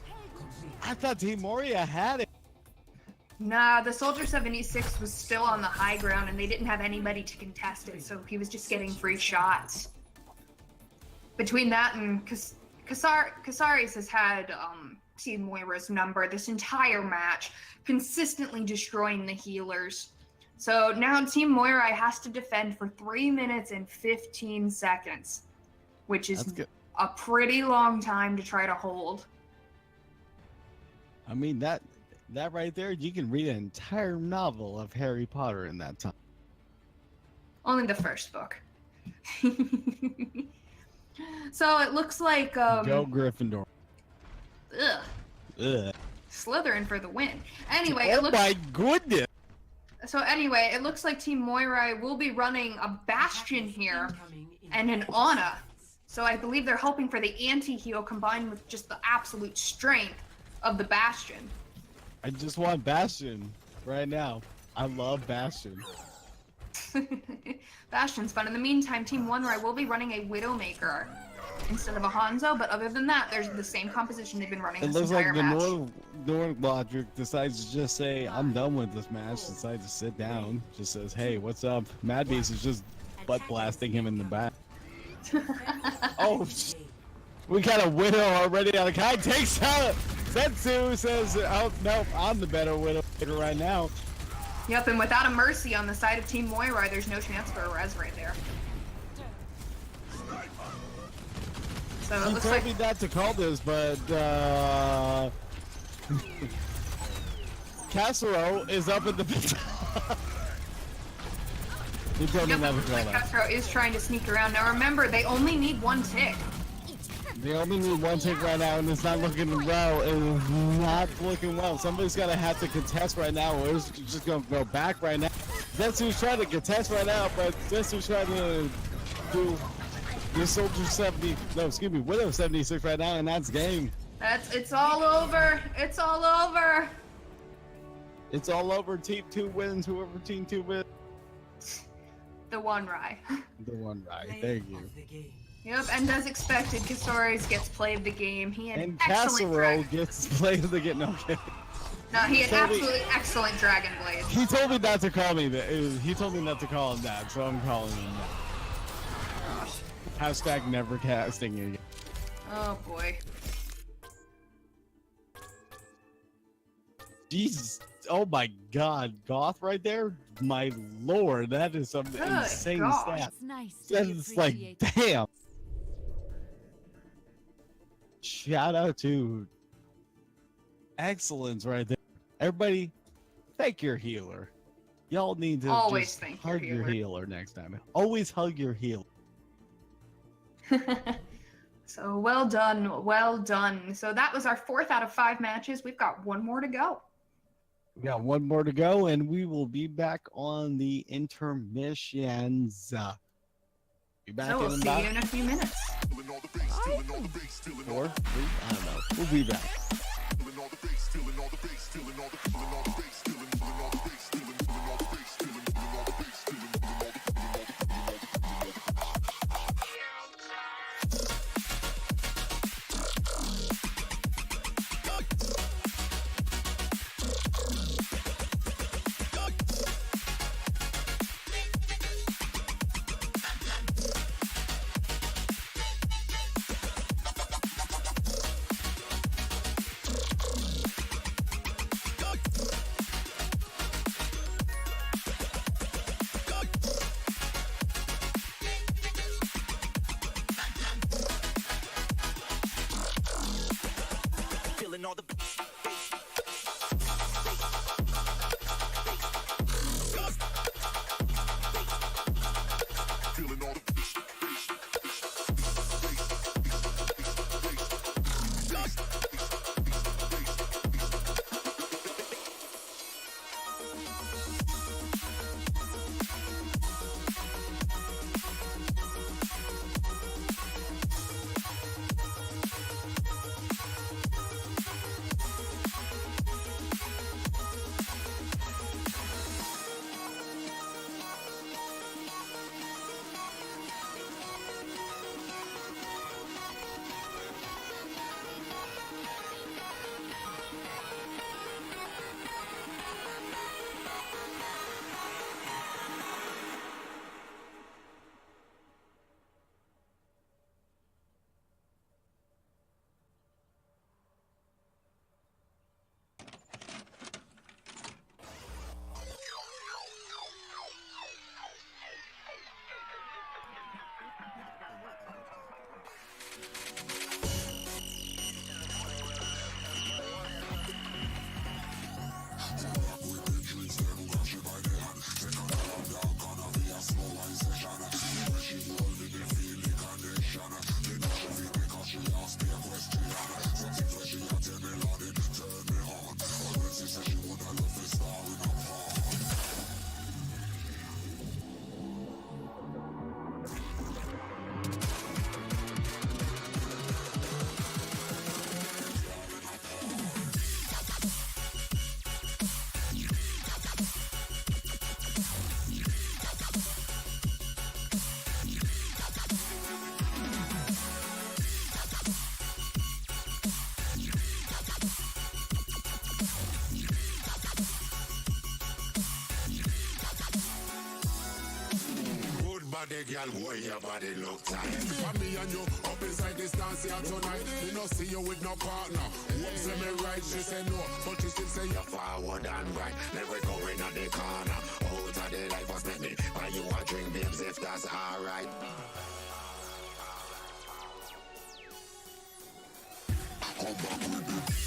I thought Team Moria had it. Nah, the Soldier 76 was still on the high ground and they didn't have anybody to contest it, so he was just getting free shots. Between that and Casares has had Team Moira's number this entire match, consistently destroying the healers. So now Team Moira has to defend for 3 minutes and 15 seconds, which is a pretty long time to try to hold. I mean, that right there, you can read an entire novel of Harry Potter in that time. Only the first book. So it looks like Go Gryffindor. Ugh. Ugh. Slytherin for the win. Anyway, Oh my goodness! So anyway, it looks like Team Moira will be running a Bastion here and an Ana. So I believe they're hoping for the anti-heal combined with just the absolute strength of the Bastion. I just want Bastion right now. I love Bastion. Bastion's fun. In the meantime, Team One-Rai will be running a Widowmaker instead of a Hanzo, but other than that, there's the same composition they've been running It this looks entire like match. the North Logic decides to just say, I'm done with this match, decides to sit down, just says, hey, what's up? Mad Beast is just butt blasting him in the back. Oh, we got a Widow already on the guy takes out Setsu, says, oh, no, I'm the better Widowmaker right now. Yep, and without a Mercy on the side of Team Moira, there's no chance for a res right there. So it He looks told like me not to call this, but Casserole is up in the He told me yep, not to looks call like that. Castro is trying to sneak around. Now remember, they only need one tick. They only need one tick right now, and it's not looking well. It is not looking well. Somebody's gonna have to contest right now, or it's just gonna go back right now. Zetsu's trying to contest right now, but Zetsu's trying to do the Soldier 70, no, excuse me, Widow 76 right now, and that's game. It's all over. It's all over. It's all over. Team 2 wins. Whoever Team 2 wins. The One-Rai. The one right. Thank you. Yep, and as expected, Casares gets play of the game. He had And excellent Casserole gets played to get no kidding. No, he had Told me- absolutely excellent Dragon Blade. He told me not to call me that. He told me not to call him that, so I'm calling him that. Hashtag never casting again. Oh boy. Jesus. Oh my god. Goth right there? My lord, that is some Good insane gosh. stat. It's nice to That be is like, appreciated. damn. Shout out to excellence right there. Everybody, thank your healer. Y'all need to Always just thank your hug your healer. healer next time. Always hug your healer. So well done, well done. So that was our 4th out of 5 matches. We've got one more to go. We got one more to go, and we will be back on the intermissions. Be back So we'll in see about you in a few minutes. 4, 3, I don't know. We'll be back. body, girl, boy, your body look tight. For me and you, up inside this dance here tonight. Me no see you with no partner. Whoop say me right, she say no, but she still say you forward and right. Never go in the corner. Out of the life was make me buy you a drink, babes, if that's alright. Come back with me.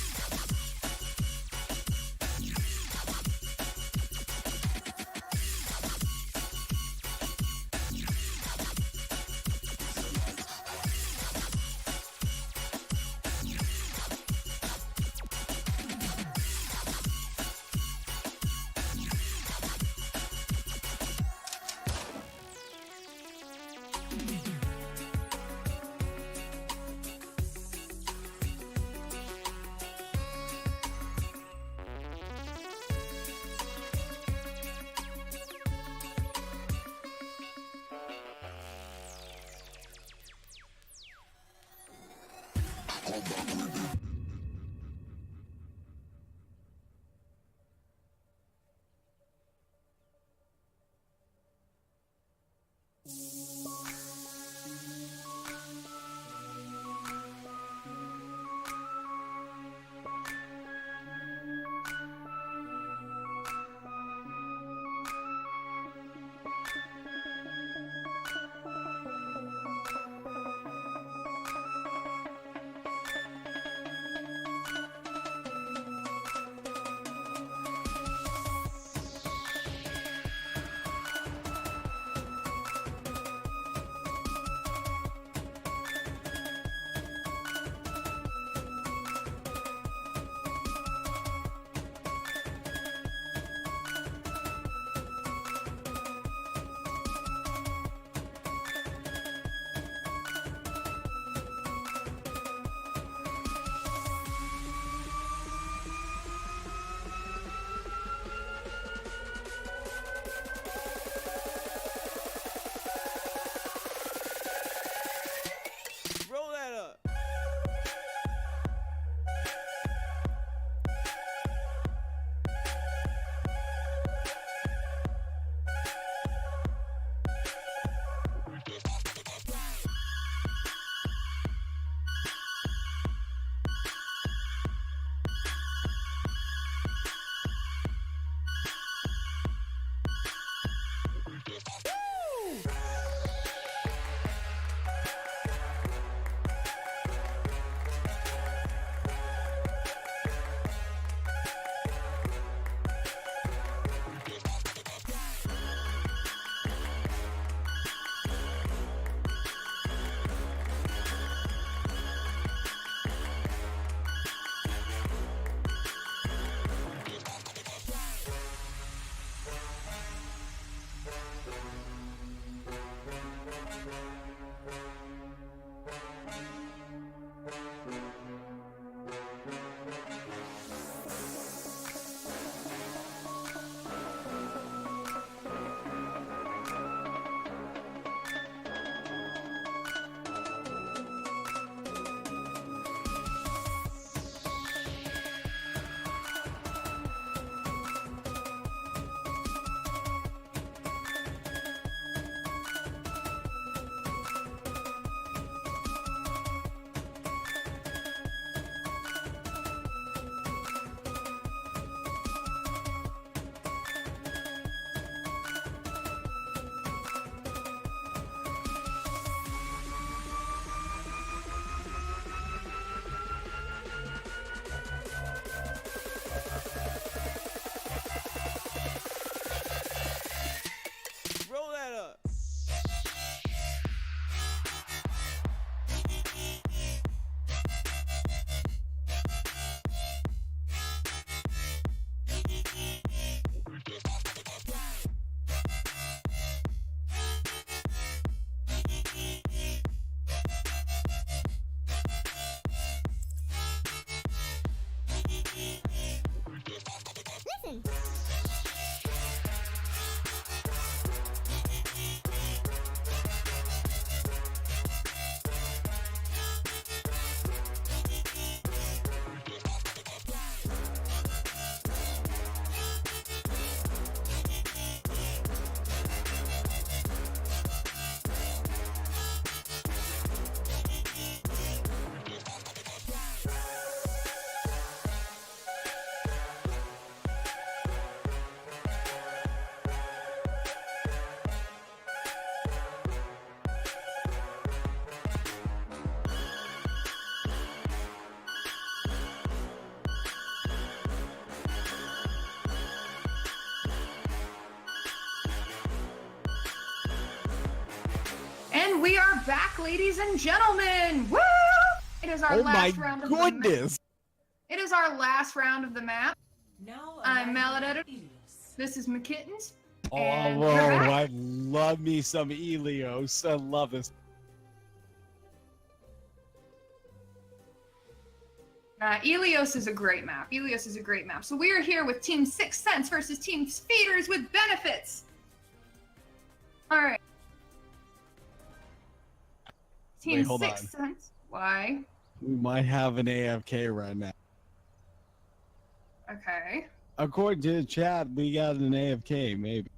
And we are back, ladies and gentlemen. Woo! It is our Oh my last round of the map. goodness! It is our last round of the map. Now I'm arriving Maladetta. at Ilios. This is McKittens. Oh, And whoa, we're back. I love me some Ilios. I love this. Ilios is a great map. Ilios is a great map. So we are here with Team Sixth Sense versus Team Speeders with benefits. All right. Team Wait, hold Sixth Sense. Why? We might have an AFK right now. Okay. According to the chat, we got an AFK, maybe.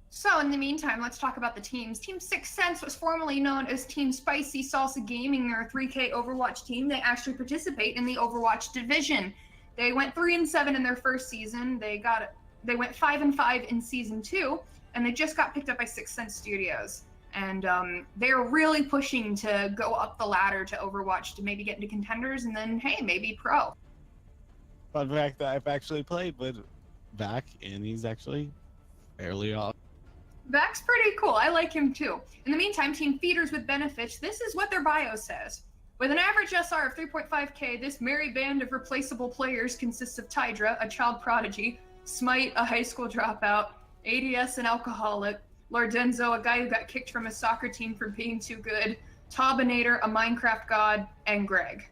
So in the meantime, let's talk about the teams. Team Sixth Sense was formerly known as Team Spicy Salsa Gaming. They're a 3K Overwatch team. They actually participate in the Overwatch division. They went 3-7 in their first season. They went 5-5 in season 2, and they just got picked up by Sixth Sense Studios. And they're really pushing to go up the ladder to Overwatch to maybe get into contenders, and then hey, maybe pro. Fun fact that I've actually played with Vac, and he's actually fairly off. Vac's pretty cool. I like him too. In the meantime, Team Feeders with benefits, this is what their bio says. With an average SR of 3.5k, this merry band of replaceable players consists of Tydra, a child prodigy, Smite, a high school dropout, ADS, an alcoholic, Lordenzo, a guy who got kicked from his soccer team for being too good, Tobinator, a Minecraft god, and Greg.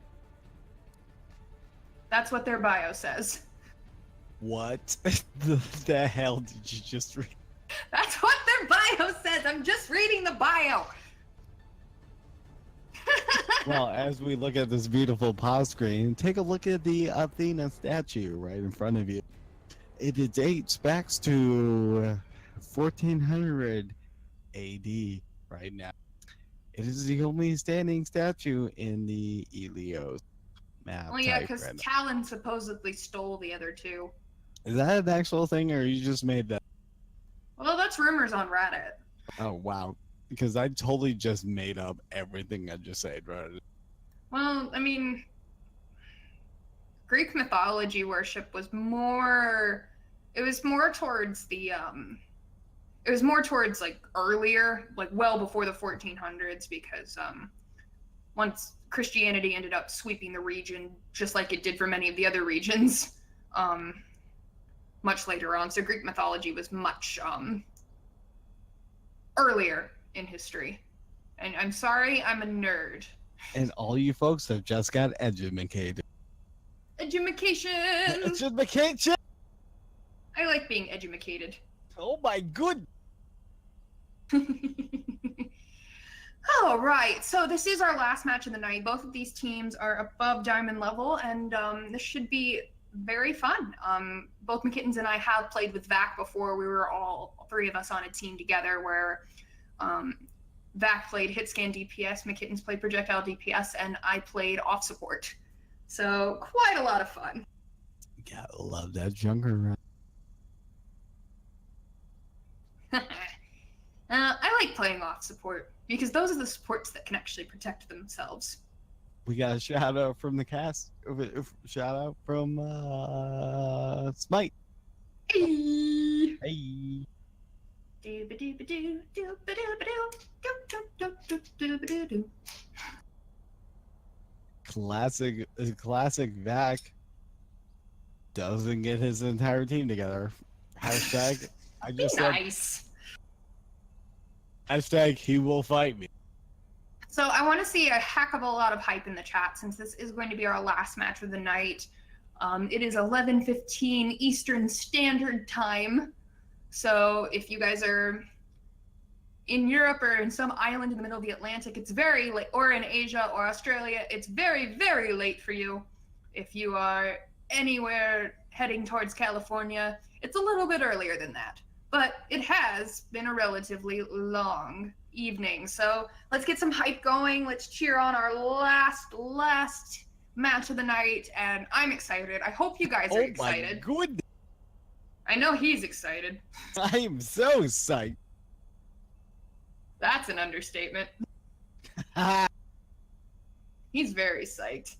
That's what their bio says. What the hell did you just read? That's what their bio says. I'm just reading the bio. Well, as we look at this beautiful pause screen, take a look at the Athena statue right in front of you. It dates back to 1400 AD right now. It is the only standing statue in the Ilios map. Well, yeah, type because right now. Talon supposedly stole the other two. Is that an actual thing, or you just made that? Well, that's rumors on Reddit. Oh, wow. Because I totally just made up everything I just said, right? Well, I mean, Greek mythology worship was more. It was more towards the It was more towards like earlier, like well before the 1400s, because once Christianity ended up sweeping the region, just like it did for many of the other regions, much later on. So Greek mythology was much earlier in history. And I'm sorry, I'm a nerd. And all you folks have just got educated. Education! Education! I like being educated. Oh my good. All right, so this is our last match of the night. Both of these teams are above diamond level, and this should be very fun. Both McKittens and I have played with Vac before. We were all three of us on a team together where Vac played hit scan DPS, McKittens played projectile DPS, and I played off support. So quite a lot of fun. Gotta love that junker. I like playing off support because those are the supports that can actually protect themselves. We got a shout out from the cast. Shout out from Smite. Hey. Hey. Classic Vac doesn't get his entire team together. Hashtag I just said Nice. hashtag he will fight me. So I want to see a heck of a lot of hype in the chat since this is going to be our last match of the night. It is 11:15 Eastern Standard Time. So if you guys are in Europe or in some island in the middle of the Atlantic, it's very late, or in Asia or Australia, it's very, very late for you. If you are anywhere heading towards California, it's a little bit earlier than that. But it has been a relatively long evening. So let's get some hype going. Let's cheer on our last match of the night. And I'm excited. I hope you guys are excited. Oh my goodness. I know he's excited. I am so psyched. That's an understatement. He's very psyched.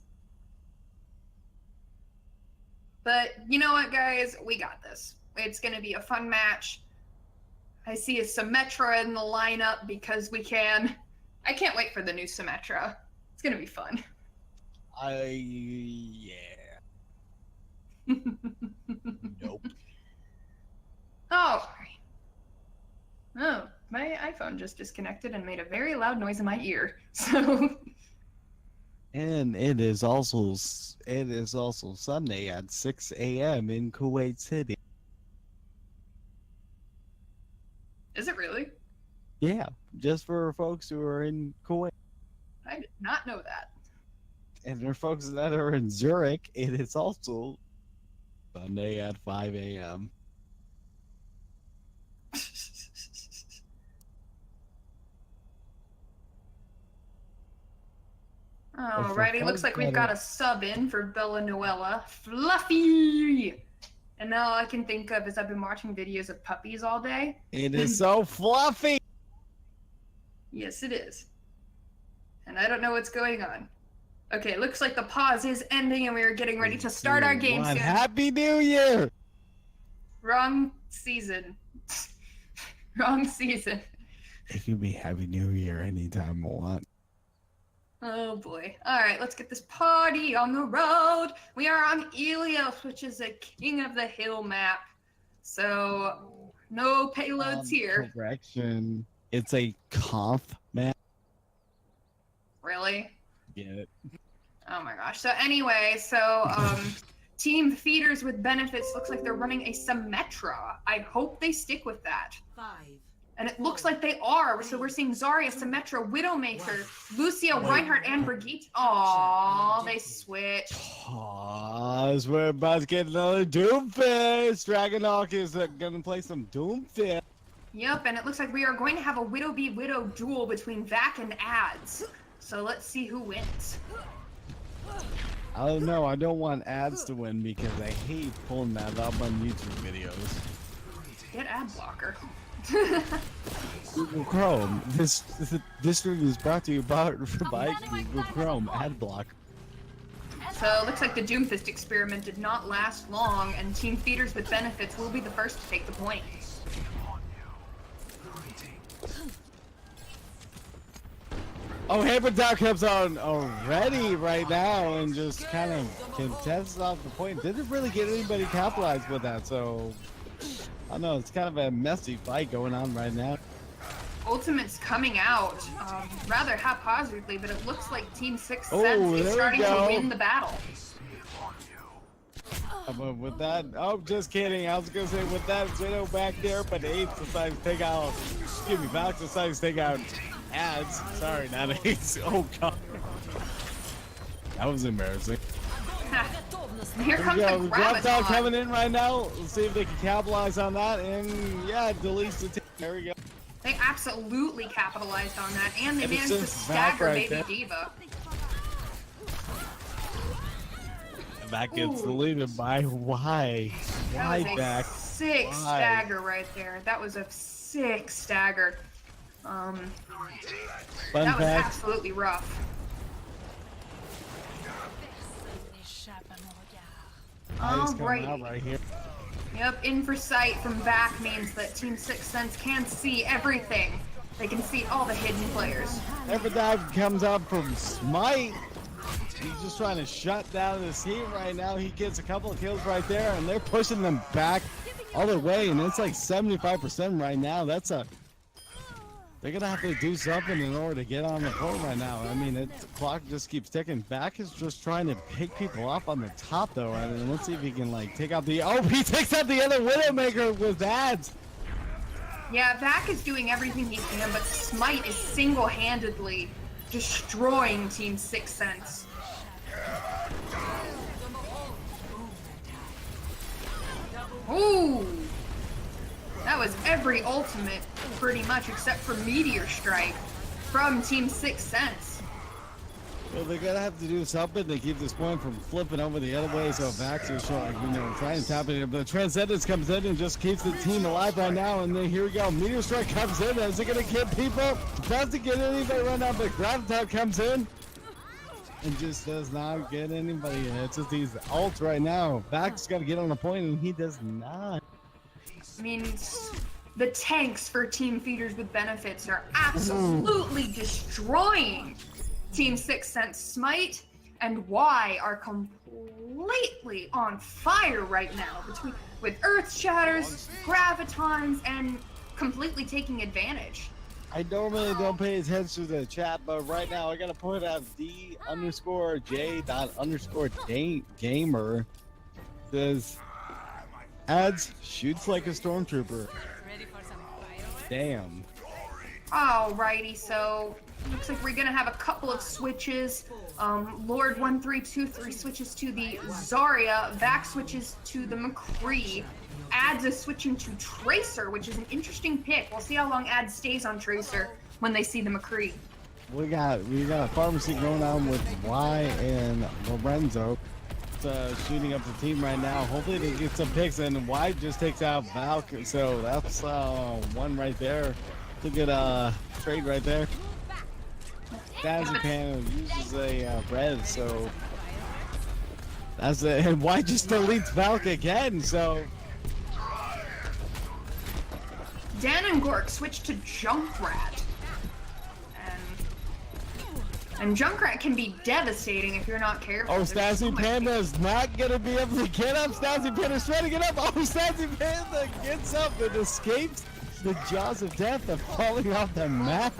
But you know what, guys? We got this. It's going to be a fun match. I see a Symmetra in the lineup because we can. I can't wait for the new Symmetra. It's gonna be fun. Yeah. Nope. Oh. Oh, my iPhone just disconnected and made a very loud noise in my ear. So. And it is also Sunday at 6 a.m. in Kuwait City. Is it really? Yeah, just for folks who are in Kuwait. I did not know that. And for folks that are in Zurich, it is also Sunday at 5 a.m. Alrighty, looks like we've got a sub in for Bella Noella. Fluffy! And now all I can think of is I've been watching videos of puppies all day. It is so fluffy! Yes, it is. And I don't know what's going on. Okay, looks like the pause is ending and we are getting ready to start our game soon. Happy New Year! Wrong season. Wrong season. It can be Happy New Year anytime I want. Oh boy. Alright, let's get this party on the road. We are on Elios, which is a King of the Hill map. So, no payloads here. Correction. It's a conf map. Really? Get it? Oh my gosh. So anyway, Team Feeders with Benefits looks like they're running a Symmetra. I hope they stick with that. 5. And it looks like they are. So we're seeing Zarya, Symmetra, Widowmaker, Lucia, Reinhardt, and Brigitte. Aww, they switched. Pause. We're about to get another Doomfist. Dragonhawk is gonna play some Doomfist. Yep, and it looks like we are going to have a Widow v Widow duel between Vac and Ads. So let's see who wins. I don't know. I don't want ads to win because I hate pulling that up on YouTube videos. Get ad blocker. Google Chrome. This stream is brought to you by Google Chrome ad block. So it looks like the Doomfist experiment did not last long, and Team Feeders with Benefits will be the first to take the point. Oh, Hammerdown comes on already right now and just kind of contests off the point. Didn't really get anybody capitalized with that, so I don't know. It's kind of a messy fight going on right now. Ultimate's coming out rather haphazardly, but it looks like Team Six Sense is there starting we to go. win the battle. But with that, oh, just kidding. I was gonna say with that Widow back there, but Ace decides to take out. Excuse me, Valk decides to take out ads. Sorry, not Ace. Oh god, that was embarrassing. Here comes the Graviton coming Graviton. in right now. Let's see if they can capitalize on that. And yeah, deletes the team. There we go. They absolutely capitalized on that, and they And it's managed to just back stagger right Baby there. Diva. And that gets Ooh. deleted by why? That Why was a back? sick Why? stagger right there. That was a sick stagger. Fun That was fact. absolutely rough. Ice coming out Alrighty. right here. Yep, in for sight from back means that Team Six Sense can see everything. They can see all the hidden players. Everdive comes up from Smite. He's just trying to shut down this heat right now. He gets a couple of kills right there, and they're pushing them back all the way, and it's like 75% right now. They're gonna have to do something in order to get on the point right now. I mean, the clock just keeps ticking. Back is just trying to pick people up on the top though, and let's see if he can like take out the. Oh, he takes out the other Widowmaker with ads. Yeah, Vac is doing everything he can, but Smite is single-handedly destroying Team Six Sense. Ooh! That was every ultimate, pretty much, except for Meteor Strike from Team Six Sense. Well, they're gonna have to do something to keep this point from flipping over the other way. So Vax is showing, trying to tap it. But Transcendence comes in and just keeps the team alive right now. And then here we go. Meteor Strike comes in. Is it gonna get people? Doesn't get anybody right now. But Graviton comes in and just does not get anybody. It's just these ults right now. Vax got to get on the point, and he does not. I mean, the tanks for Team Feeders with Benefits are absolutely destroying Team Sixth Sense. Smite and Y are completely on fire right now with Earth Shatters, Gravitons, and completely taking advantage. I normally don't pay attention to the chat, but right now I gotta point out D_J._gamer says ads shoots like a stormtrooper. Ready for some fireworks? Damn. Alrighty, so looks like we're gonna have a couple of switches. Lord 1323 switches to the Zarya, Vac switches to the McCree. Ads is switching to Tracer, which is an interesting pick. We'll see how long Ads stays on Tracer when they see the McCree. We got a pharmacy going on with Y and Lorenzo. Shooting up the team right now. Hopefully they get some picks, and Y just takes out Valk. So that's one right there. Look at trade right there. Dazapan uses a red, so that's it. And Y just deletes Valk again. So Dan and Gork switch to Junkrat. And Junkrat can be devastating if you're not careful. oh, There's Stazzy so much Panda is not gonna be able to get up. Stazzy Panda's trying to get up. Oh, Stazzy Panda gets up and escapes the jaws of death of falling off the map.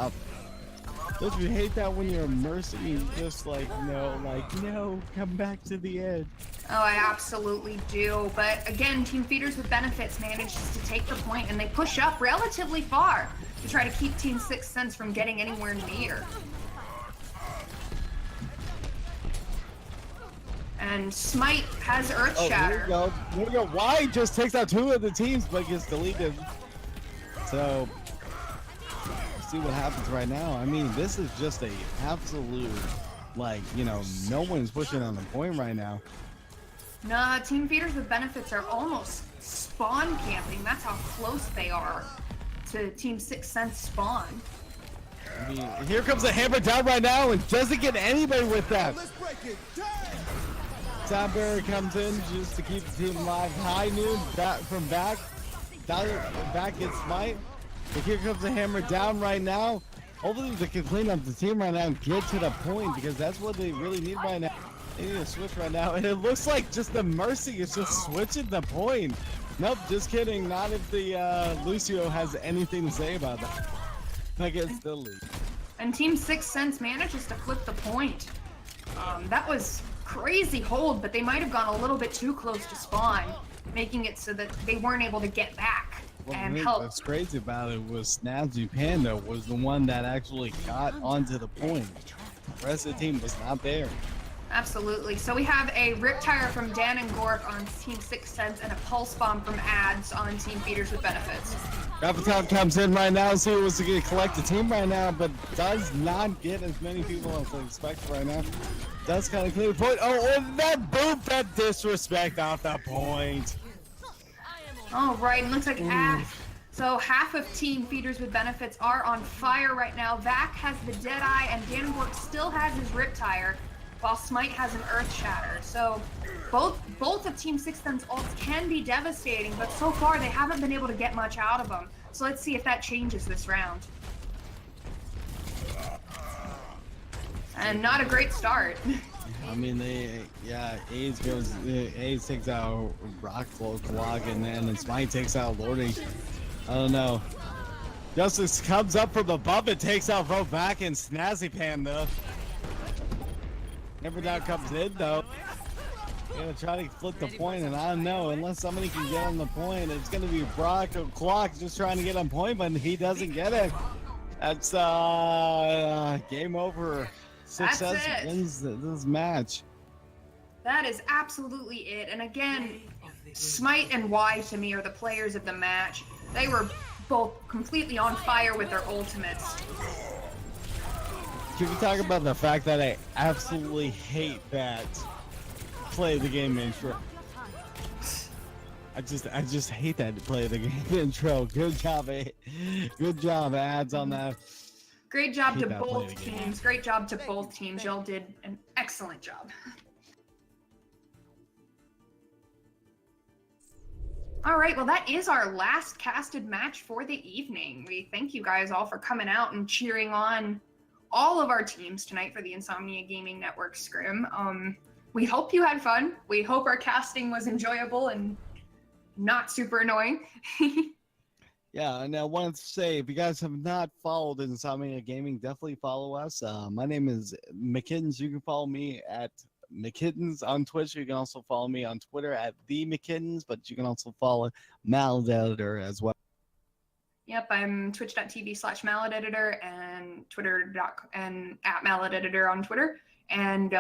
Don't you hate that when you're immersing? You just no, come back to the edge. Oh, I absolutely do. But again, Team Feeders with Benefits manages to take the point, and they push up relatively far to try to keep Team Sixth Sense from getting anywhere near. And Smite has Earth Shatter. Here we go. Y just takes out two of the teams, but gets deleted. So, see what happens right now. I mean, this is just a absolute, no one's pushing on the point right now. Nah, Team Feeders with Benefits are almost spawn camping. That's how close they are to Team Sixth Sense spawn. I mean, here comes the hammer down right now and doesn't get anybody with that. Soundberry comes in just to keep the team alive. High noon back from back. Back gets Smite. But here comes the hammer down right now. Hopefully they can clean up the team right now and get to the point, because that's what they really need right now. They need to switch right now. And it looks like just the Mercy is just switching the point. Nope, just kidding. Not if the Lucio has anything to say about that. I guess the lead. And Team Sixth Sense manages to flip the point. That was crazy hold, but they might have gone a little bit too close to spawn, making it so that they weren't able to get back and help. What's crazy about it was Snazzy Panda was the one that actually got onto the point. The rest of the team was not there. Absolutely. So we have a Riptire from Dan and Gork on Team Sixth Sense and a Pulse Bomb from Ads on Team Feeders with Benefits. Graviton comes in right now, see what's going to collect the team right now, but does not get as many people as I expect right now. Does kind of clear the point. Oh, that boom, that disrespect off the point. All right, and looks like half of Team Feeders with Benefits are on fire right now. Vac has the Deadeye, and Dan and Gork still has his Riptire, while Smite has an Earth Shatter. So both of Team Sixth Sense ults can be devastating, but so far they haven't been able to get much out of them. So let's see if that changes this round. And not a great start. I mean, A's takes out Rock Cloak, and then Smite takes out Lordy. I don't know. Justice comes up from above and takes out both Vac and Snazzy Panda. Never Down comes in though. Gonna try to flip the point, and I don't know, unless somebody can get on the point, it's gonna be Brock O'Clock just trying to get on point, but he doesn't get it. That's game over. Success wins this match. That is absolutely it. And again, Smite and Y to me are the players of the match. They were both completely on fire with their ultimates. Can we talk about the fact that I absolutely hate that play the game intro? I just hate that play the game intro. Good job, Ads on that. Great job to both teams. Great job to both teams. Y'all did an excellent job. All right, well, that is our last casted match for the evening. We thank you guys all for coming out and cheering on all of our teams tonight for the Insomnia Gaming Network Scrim. We hope you had fun. We hope our casting was enjoyable and not super annoying. Yeah, and I wanted to say, if you guys have not followed Insomnia Gaming, definitely follow us. My name is McKittens. You can follow me at McKittens on Twitch. You can also follow me on Twitter at the McKittens, but you can also follow Maleditor as well. Yep, I'm twitch.tv/malededitor and and at malededitor on Twitter. And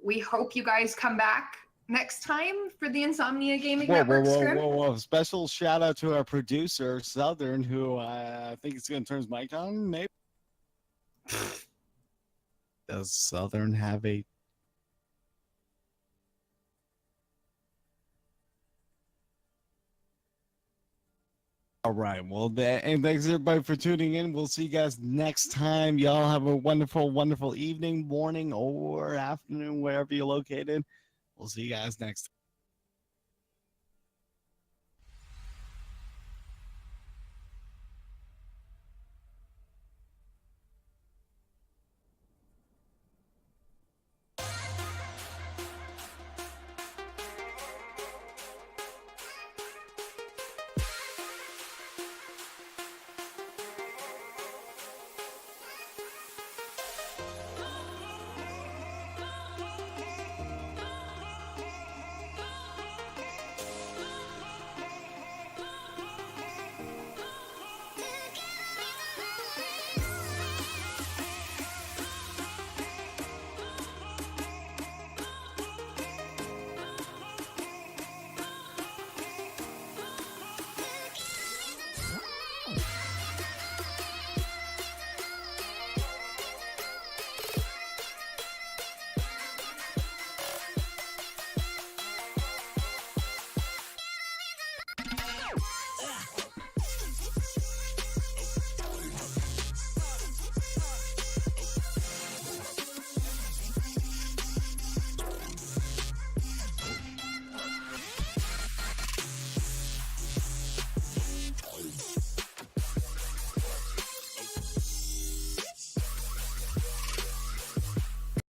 we hope you guys come back next time for the Insomnia Gaming Network Scrim. Whoa. Special shout out to our producer, Southern, who I think is going to turn his mic on, maybe. Does Southern have a... All right. Well, and thanks everybody for tuning in. We'll see you guys next time. Y'all have a wonderful, wonderful evening, morning, or afternoon, wherever you're located. We'll see you guys next time.